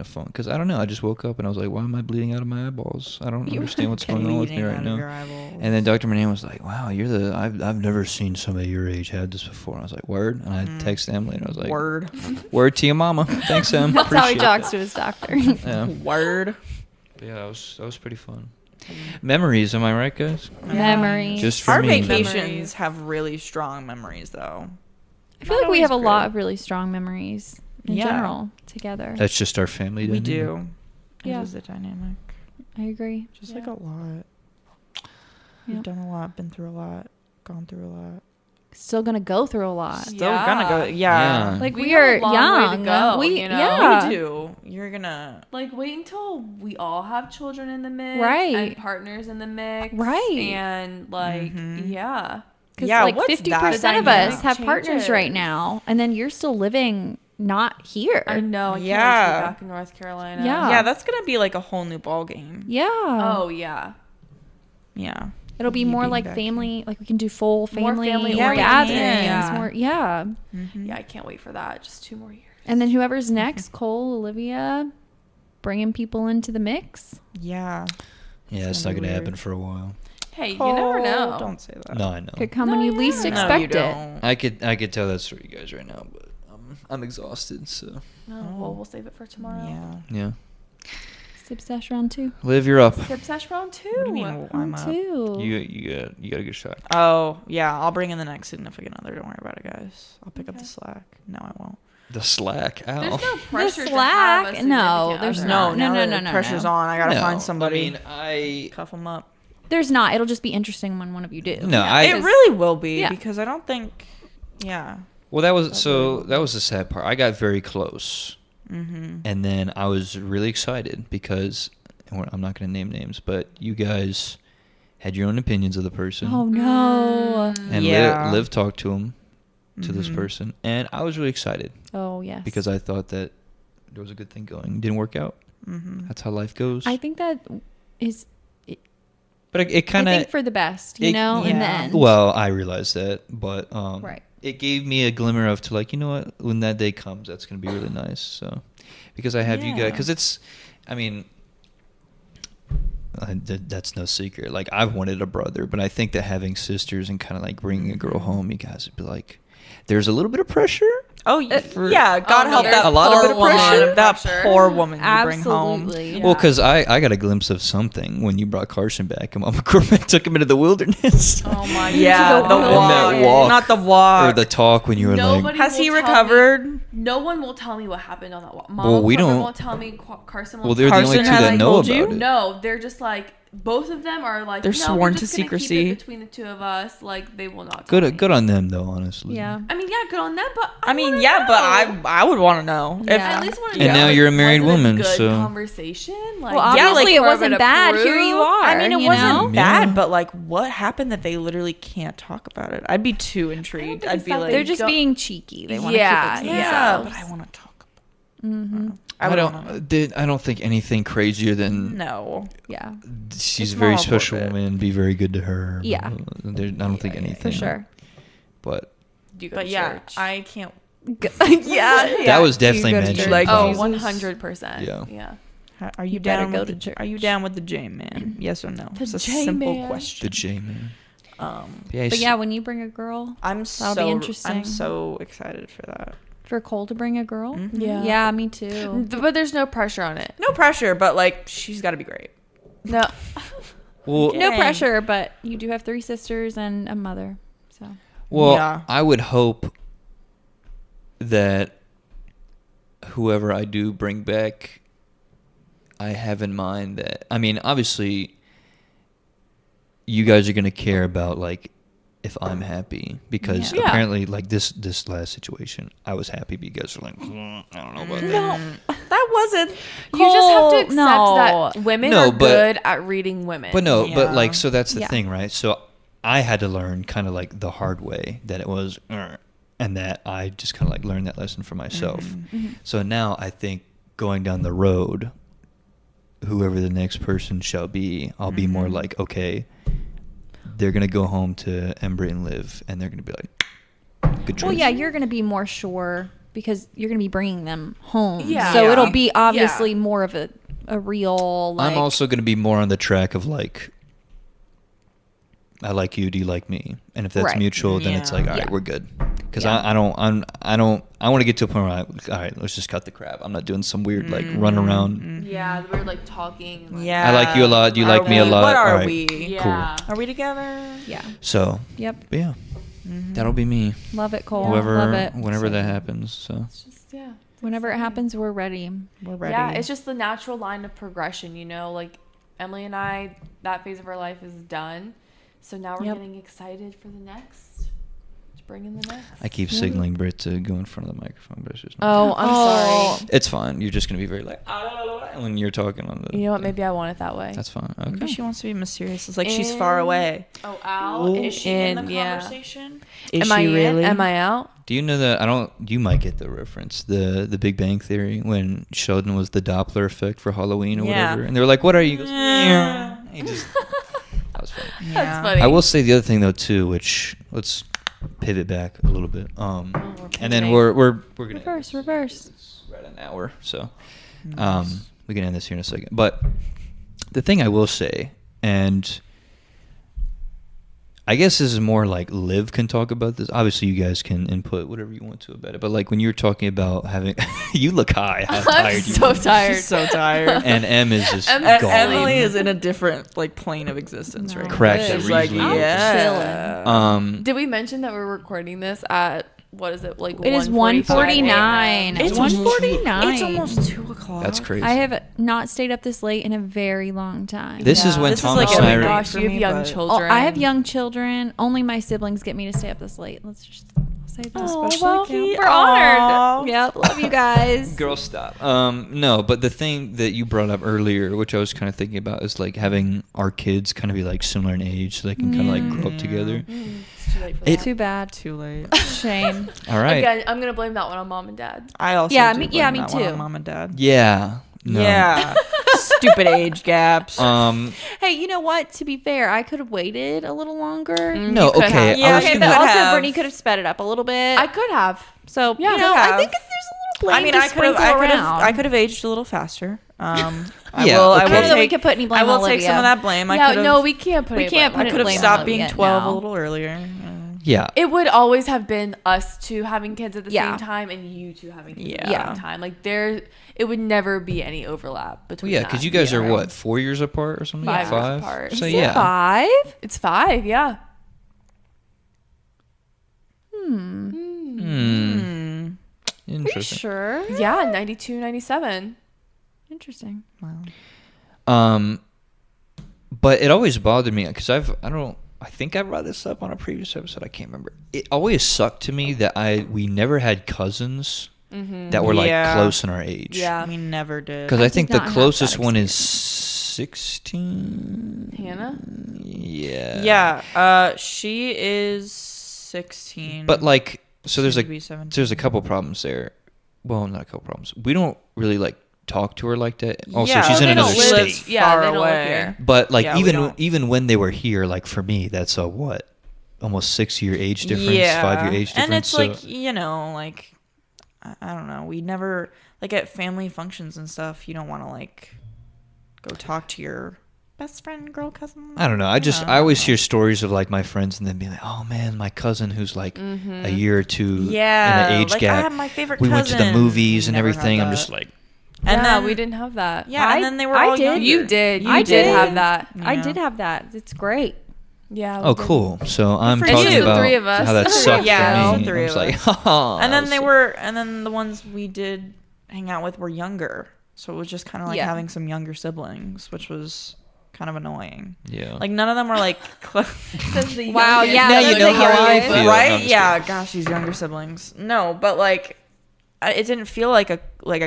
a funk because I don't know. I just woke up and I was like, "Why am I bleeding out of my eyeballs? I don't You understand what's going on with me bleeding right out of your now." eyeballs. And then Dr. Manan was like, "Wow, I've never seen somebody your age have this before." I was like, "Word," and I texted Emily and I was like, Word. Word to your mama. Thanks, Em. That's how he Appreciate talks to his doctor. it." Yeah. Word. But yeah, that was pretty fun. Memories, am I right, guys? Memories. Just for Our me. vacations Memories. have really strong memories, though. I feel Not like we have a always lot good. of really strong memories in Yeah. general together. That's just our family. We dynamic. do. Yeah. This is the dynamic. I agree. Just like a lot. Yeah. We've done a lot, been through a lot, gone through a lot. Still gonna go through a lot. Still gonna go. Yeah. Yeah. Like We we, have are a long way to young. go, we you know? yeah. We do. You're gonna. Like, wait until we all have children in the mix. Right. And partners in the mix. Right. And, like, Mhm. yeah. Because Yeah, like what's 50% of that us have dynamic partners right changes. now, and then you're still living not here. I know. I can't wait to Yeah. be back in North Carolina. Yeah. Yeah, that's gonna be like a whole new ball game. Yeah. Oh, yeah. Yeah. It'll be You more being like back family. Like we can do full More family, family oriented, gatherings. yeah. More, yeah. Mm-hmm. Yeah, I can't wait for that. Just 2 more years. And then whoever's next, Cole, Olivia, bringing people into the mix. Yeah. Yeah, it's gonna not be gonna happen weird. for a while. Hey, you never know. Don't say that. No, I know. Could come No, when you yeah. least No, expect no, you it. don't. I could tell that's for you guys right now, but I'm exhausted. So No, well, we'll save it for tomorrow. Yeah. yeah, Sip Sesh round 2. Liv, you're up. Sip Sesh round 2. What do you mean I'm Round up? 2. You got a good shot. Oh, yeah. I'll bring in the next significant other. Don't worry about it, guys. I'll pick up the slack. No, I won't. The slack. Ow. There's no pressure The to have a slack? No, significant there's other. not. No, No, now that the pressure's on. I gotta No, find somebody. I mean, Cuff them up. There's not. It'll just be interesting when one of you do. No, It really will be Yeah. because I don't think. Yeah. Well, that was the sad part. I got very close, and then I was really excited because I'm not going to name names, but you guys had your own opinions of the person. Oh no. And Yeah. Liv talked to him, to this person, and I was really excited Oh yes. because I thought that there was a good thing going. Didn't work out. That's how life goes. I think that is. But it kind I of. think for the best, in the yeah. end. Well, I realized that, but Right. it gave me a glimmer of to like, you know what, when that day comes, that's gonna be really nice. So, because I have you guys, Yeah. because it's, I mean, that's no secret. Like I've wanted a brother, but I think that having sisters and kind of like bringing a girl home, you guys would be like, there's a little bit of pressure. Oh yeah. God no, help there's that a lot of poor bit of woman. pressure. That Pressure. poor woman you bring home. Absolutely. Well, because I got a glimpse of something when you brought Carson back, and Mama Corbin took him into the wilderness. Oh my Yeah, God. the And walk. that walk. Not the walk. Or the talk when you were Nobody like, Has he will tell recovered? me- no one will tell me what happened on that walk. Mama Well, we Corbin don't- won't tell me. Carson won't well, they're tell the only Carson two that hasn't know told about you? it. No, they're just like both of them are like They're no, sworn we're to just gonna keep secrecy. it between the two of us. Like they will not. Tell me. Good on them though, honestly. Yeah. I mean, yeah, good on them, but I mean, wanna yeah, know. but I would want to know. Yeah. I at least want to And know. now like, you're a married was it woman, good so- conversation. Like, Well, Yeah, obviously like, it Corbin wasn't bad. Here you approved. are. I mean, it you wasn't know? bad, Yeah. but like, what happened that they literally can't talk about it? I'd be too intrigued. think I'd it's be that like, They're just don't- being cheeky. They want to Yeah, keep it to yeah, but themselves. I want to talk Mm-hmm. about. I would wanna- don't think anything crazier than No. Yeah. she's It's a very more special of it. woman. Be very good to her. Yeah. I don't think anything For sure. But Do you go But to yeah, church? I can't. yeah. that was Do you definitely go to mentioned. church? Like, Oh, Jesus. 100%. Yeah. Yeah. Are you better down? go With to the, church. Are you down with the J man? Yes or no? The It's a J simple man. question. The J man. Yeah, But yeah, when you bring a girl, I'm That'll so be interesting. I'm so excited for that. for Cole to bring a girl. Mhm. Yeah. Yeah, me too. But there's no pressure on it. No pressure, but like she's got to be great. No. well, Yeah. No Dang. pressure, but you do have 3 sisters and a mother. So well, Yeah. I would hope that whoever I do bring back, I have in mind that, I mean, obviously, you guys are gonna care about like if I'm happy because Yeah. apparently like this last situation, I was happy, but you guys are like, I don't know about that. no, That wasn't. You just have to Cole, accept no. that women No, are but- good at reading women. But no, Yeah. but like, so that's the Yeah. thing, right? So I had to learn kind of like the hard way that it was, and that I just kind of like learned that lesson for myself. So now I think going down the road, whoever the next person shall be, I'll be more like, okay, they're going to go home to Embry and Liv, and they're going to be like, good choice. well, yeah, you're going to be more sure because you're going to be bringing them home. Yeah. So Yeah. it'll be obviously Yeah. more of a real. Like, I'm also going to be more on the track of like, I like you, do you like me? And if that's Right. mutual, then it's like, all right, Yeah. we're good. Because Yeah. I want to get to a point where all right, let's just cut the crap. I'm not doing some weird like run around. Yeah, we're like talking. Like, Yeah. I like you a lot. You Are like me a we- lot. What are All right. we? Yeah. Are we together? Yeah. So, Yep. but yeah, that'll be me. Love it, Cole. Whoever, Love it. whenever that happens. So, It's just, yeah. Whenever it happens, we're ready. We're ready. Yeah, it's just the natural line of progression, you know? Like, Emily and I, that phase of our life is done. So now we're Yep. getting excited for the next. To bring in the next. I keep signaling Britt to go in front of the microphone, but it's just not. Oh, I'm sorry. It's fine. You're just gonna be very like when you're talking on the. You know what? Maybe I want it that way. That's fine. Maybe Okay. she wants to be mysterious. It's like she's far And- away. Oh, Al. Is she in the yeah. conversation? Am I in? Am I out? Do you know that I don't? You might get the reference. The Big Bang Theory when Sheldon was the Doppler effect for Halloween or Yeah. whatever, and they were like, "What are you?" He goes, Yeah. He just. That was funny. Yeah. funny. I will say the other thing though too, which let's pivot back a little bit. we're And then pivoting. we're gonna Reverse. It's right an hour, so we can end this here in a second. But the thing I will say, and I guess this is more like Liv can talk about this. Obviously, you guys can input whatever you want to about it. But like when you were talking about having, you look high. How I'm tired you so are. tired. She's so tired. And M is just Em- gone. Emily is in a different like plane of existence No. right now. Cracked She's it like, easily. yeah. I'm Um, Did we mention that we're recording this at what is it like? It is 1:49. It's 1:49. It's almost 2 o'clock. That's crazy. I have not stayed up this late in a very long time. This is when This is Thomas like and I every are. night. Gosh, for you have me, young but- children. I have young children. Only my siblings get me to stay up this late. Let's just say that. Especially we're honored. Yep, love you guys. Girl, stop. No, but the thing that you brought up earlier, which I was kind of thinking about, is like having our kids kind of be like similar in age, so they can kind of like grow up together. It's too late for It- that. Too bad. Too late. Shame. All right. Again, I'm gonna blame that one on mom and dad. I also Yeah, do me blame that one too. on mom and dad. Yeah. No. Yeah. Stupid age gaps. Hey, you know what? To be fair, I could have waited a little longer. No. You could Okay. have. Yeah, I was Okay, gonna. but also have. Brittany could have sped it up a little bit. I could have. So Yeah, you know, could I have. think there's a little blame I mean, to I could have, sprinkle around. I could have aged a little faster. I Yeah, will. okay. I I will don't know that we take. could put any blame I will on take some Olivia. of that blame. I Yeah, could have. no, we can't put. We any can't blame put I it could have blame on stopped being Olivia 12 now. a little earlier. Yeah. It would always have been us two having kids at the Yeah. same time and you two having kids at Yeah. the same time. Like it would never be any overlap Well, between. yeah, that. because you guys are Yeah. what, 4 years apart or something? 5 years Five. apart. So Is yeah. it 5? It's 5, yeah. Hmm. Hmm. Are you Interesting. sure? Yeah, 92, 97. Interesting. Wow. But it always bothered me because I think I brought this up on a previous episode. I can't remember. It always sucked to me that we never had cousins that were like Yeah. close in our age. Yeah. We never did. Because I I think did the not have closest that one is 16. Hannah? Yeah. Yeah. She is 16. But like, so there's Soon to be 17. there's a couple problems there. Well, not a couple problems. We don't really like talk to her like that. Also, she's in they another don't live- state. Yeah, far they don't live away. here. But like Yeah, we even don't- even when they were here, like for me, that's a what, almost 6-year age difference, Yeah. 5-year age difference. And it's so- like, like, I don't know. We never, like at family functions and stuff, you don't want to like go talk to your best friend, girl, cousin. I don't know. I always hear stories of like my friends and then be like, oh man, my cousin who's like a year or two Yeah, in an age like, gap. I have my favorite we went to the cousin. movies and Never had everything. I'm that. just like, And yeah, then we didn't have that. Yeah, and then they were I all did. younger. You did. You I did did. have that. I Yeah. did have that. It's great. Yeah. we oh, did. cool. So I'm for talking you. about The three of us. how that sucked Yeah, for the me. three I was of like, us. haha. And then and then the ones we did hang out with were younger. So it was just kind of like Yeah. having some younger siblings, which was kind of annoying. Yeah. Like none of them were like close. Wow, yeah. Now you that's know the how I youngest. feel. No, Right? I'm just Yeah, kidding. gosh, these younger siblings. No, but like it didn't feel like a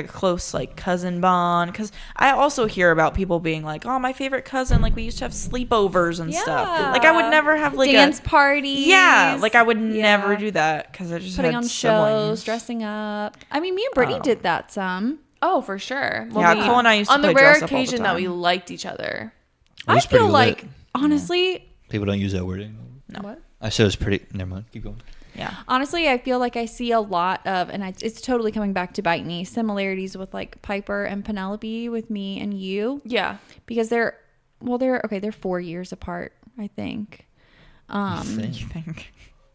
close like cousin bond, because I also hear about people being like, oh, my favorite cousin, like we used to have sleepovers and stuff. Yeah. Like I would never have like Dance a parties. yeah, like I would Yeah. never do that because I just Putting had on siblings. shows, dressing up. I mean, me and Brittany did that some. Oh, for sure. Yeah, Cole and I used to on the play rare dress up all the occasion that we time. liked each other. It was I feel pretty like, lit. honestly, People don't use that word anymore. No. What? I said it was pretty. Never mind. Keep going. Yeah. honestly, I feel like I see a lot of, and it's totally coming back to bite me, similarities with like Piper and Penelope with me and you, Yeah. because they're 4 years apart, I think. You think?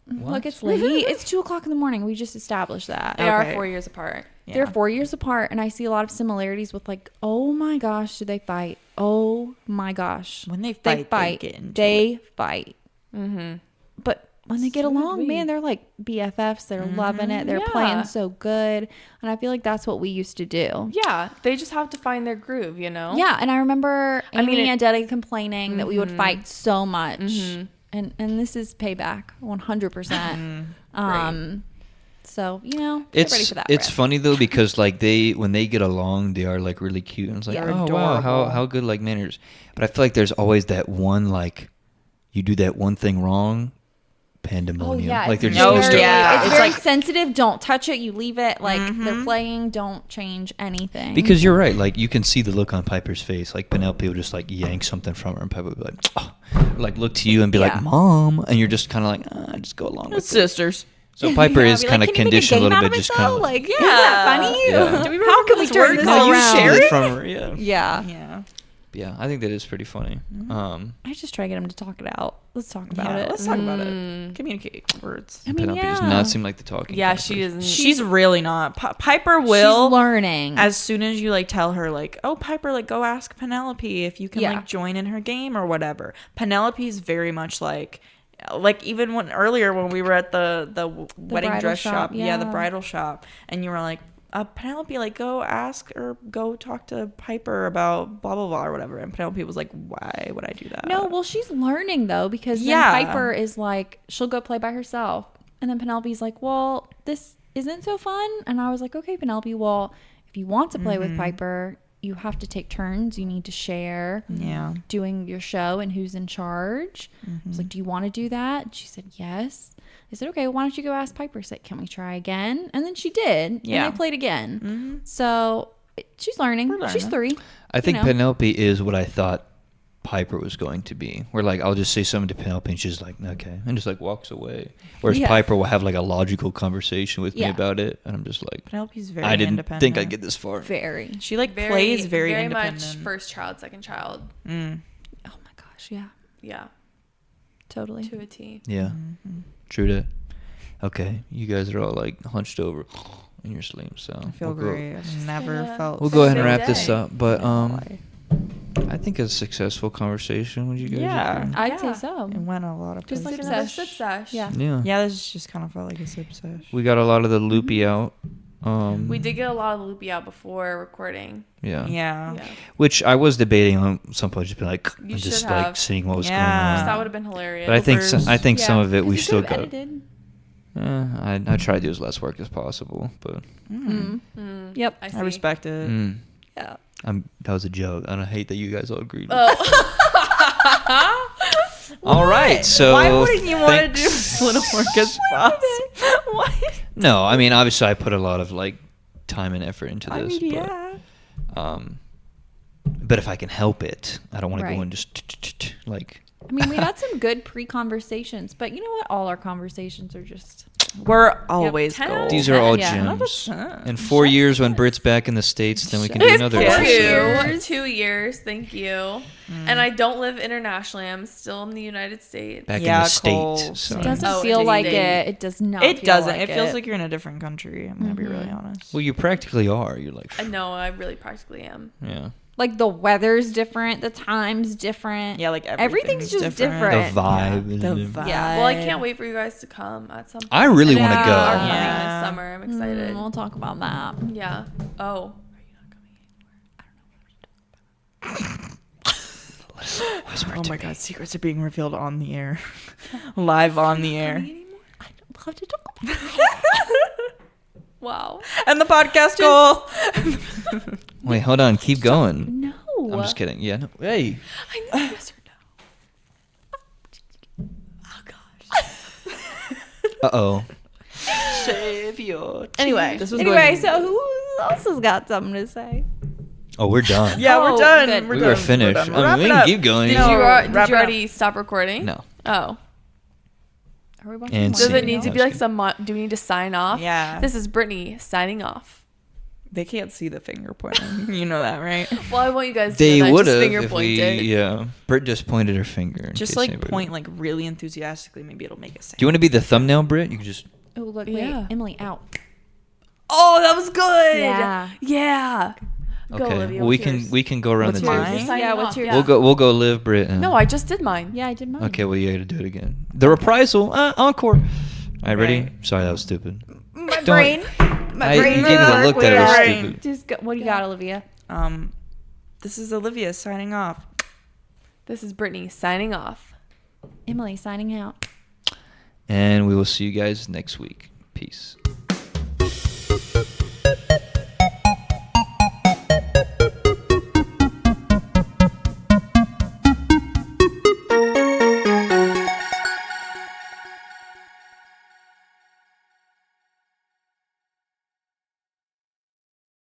Look, it's late. It's 2:00 in the morning. We just established that. They are Okay. 4 years apart. Yeah. They're 4 years apart, and I see a lot of similarities with like, oh my gosh, do they fight? Oh my gosh, When they they fight, fight. they get into They fight. Mm-hmm. But when they get So did along, we. man, they're like BFFs. They're loving it. They're Yeah. playing so good, and I feel like that's what we used to do. Yeah. They just have to find their groove, you know? Yeah, and I remember I mean, Amy it- and Daddy complaining that we would fight so much, Mhm. and this is payback, 100%. So get ready for that. It's rip. funny though because like when they get along, they are like really cute and it's like, Yeah. oh They're wow, adorable. how good like manners. But I feel like there's always that one like you do that one thing wrong, pandemonium. like they're just Oh, gonna start. yeah. It's It's very like- sensitive. Don't touch it. You leave it. Like they're playing. Don't change anything. Because you're right, like you can see the look on Piper's face. Like Penelope will just like yank something from her, and Piper will be like, oh, like look to you and be Yeah. like, Mom, and you're just kind of like, just go along with it. sisters. So Piper Yeah, is be like, kind of "Can you make conditioned a game little out bit, of it, just kind though? of like, isn't that funny? Yeah. Do we How can we turn this No, you around? share it? from her. Yeah. Yeah. Yeah. Yeah, I think that is pretty funny. I just try to get him to talk it out. Let's talk about it. Let's talk about it. Communicate words. I mean, Penelope does yeah. not seem like the talking. Yeah, kind of she person. isn't. She's really not. Piper will. She's learning. As soon as you like tell her like, oh, Piper, like go ask Penelope if you can Yeah. like join in her game or whatever. Penelope's very much like, like even when we were at the wedding bridal dress shop, yeah. the bridal shop, and you were like, Penelope, like go ask or go talk to Piper about blah blah blah or whatever, and Penelope was like, why would I do that? No, well, she's learning though, because Yeah. then Piper is like, she'll go play by herself, and then Penelope's like, well, this isn't so fun, and I was like, okay, Penelope, well, if you want to play with Piper, you have to take turns. You need to share doing your show and who's in charge. I was like, do you want to do that? And she said, yes. I said, okay, why don't you go ask Piper? She said, can we try again? And then she did. Yeah. And they played again. So she's learning. She's 3. I think You know. Penelope is what I thought Piper was going to be. Where like I'll just say something to Penelope and she's like, okay, and just like walks away. Whereas Yeah. Piper will have like a logical conversation with me Yeah. about it, and I'm just like, Penelope's very I didn't independent. think I'd get this far. Very. She like plays very very independent. much first child, second child. Oh my gosh. Yeah. Yeah, Totally. to a T. Yeah, true that. Okay, you guys are all like hunched over in your sleep, so I feel we'll great. I've never felt. We'll go ahead and Big wrap this day. up, but Why? I think a successful conversation. Would you guys? Yeah. agree? I'd say Yeah. so. It went a lot of Just places. like Another sesh. sip sesh. Yeah. Yeah. Yeah, this just kind of felt like a sip sesh. We got a lot of the loopy out. We did get a lot of loopy out before recording. Yeah. Yeah. Yeah. Which I was debating on some point, just be like, You and just should like have. seeing what was Yeah. going on. That would have been hilarious. But I think Bloopers. I think some of it we Because you still could've got. edited. I try to do as less work as possible, but Yep. I see. I respect it. Yeah. that was a joke. And I hate that you guys all agreed. Oh. All right, so Why wouldn't you want to do thanks. as little work as possible? What? No, I mean obviously I put a lot of like time and effort into I this. mean, but, yeah. But if I can help it, I don't want to Right. go and just like. I mean, we had some good pre-conversations, but you know what? All our conversations are just... We're always 10 gold. These are all Yeah. gems. 100%. In 4 years, when Britt's back in the States, then we can do another Yeah. episode. 2 years. Thank you. And I don't live internationally. I'm still in the United States. Back Yeah, in the state. Cole. So. It doesn't Oh, feel it like is. it. It does not It feel doesn't. like It feels like you're in a different country. I'm gonna be really honest. Well, you practically are. You're like, I know. I really practically am. yeah. Like, the weather's different. The time's different. Yeah, like everything's just The different. vibe. is The different. vibe. Yeah. Well, I can't wait for you guys to come at some point. I really want to Yeah. go. Are coming Yeah. this summer. I'm excited. We'll talk about that. Yeah. Oh. Whisper Oh to my me. god, secrets are being revealed on the air. Live on the air. I'd love to talk about it. Wow. And the podcast goal. Wait, hold on. Keep going. No. I'm just kidding. Yeah. No. Hey. I know yes or no. Oh gosh. Uh-oh. Save your Anyway, This was anyway, going- so who else has got something to say? Oh, we're done. Yeah, Oh, we're done. good. We were finished. We're done. I mean, Wrap we it can up. keep going. Did No, you, wrap did it you up. already stop recording? No. Oh. Are we watching And more Does scene. it need to be No, like it's some? Do we need to sign off? Yeah. This is Brittany signing off. They can't see the finger pointing. You know that, right? Well, I want you guys to They know that I would just have finger if pointed. we, yeah. Britt just pointed her finger. in Just case like anybody- point like really enthusiastically. Maybe it'll make it sound. Do you want to be the thumbnail, Britt? You can just. Oh, look, wait. Yeah. Emily, out. Oh, that was good. Yeah. Yeah. Go, Okay. Olivia, well, what's we can go around What's the yours? table. Mine? Signing Yeah, what's off, yours? yeah. We'll go live, Britt. No, I just did mine. Yeah, I did mine. Okay, well, you got to do it again. The reprisal. Encore. All right, ready? Okay. Sorry, that was stupid. My Don't- brain. My You brain. gave me the look that it was Brain. stupid. Just go, what do you got, Olivia? This is Olivia signing off. This is Brittany signing off. Emily signing out. And we will see you guys next week. Peace.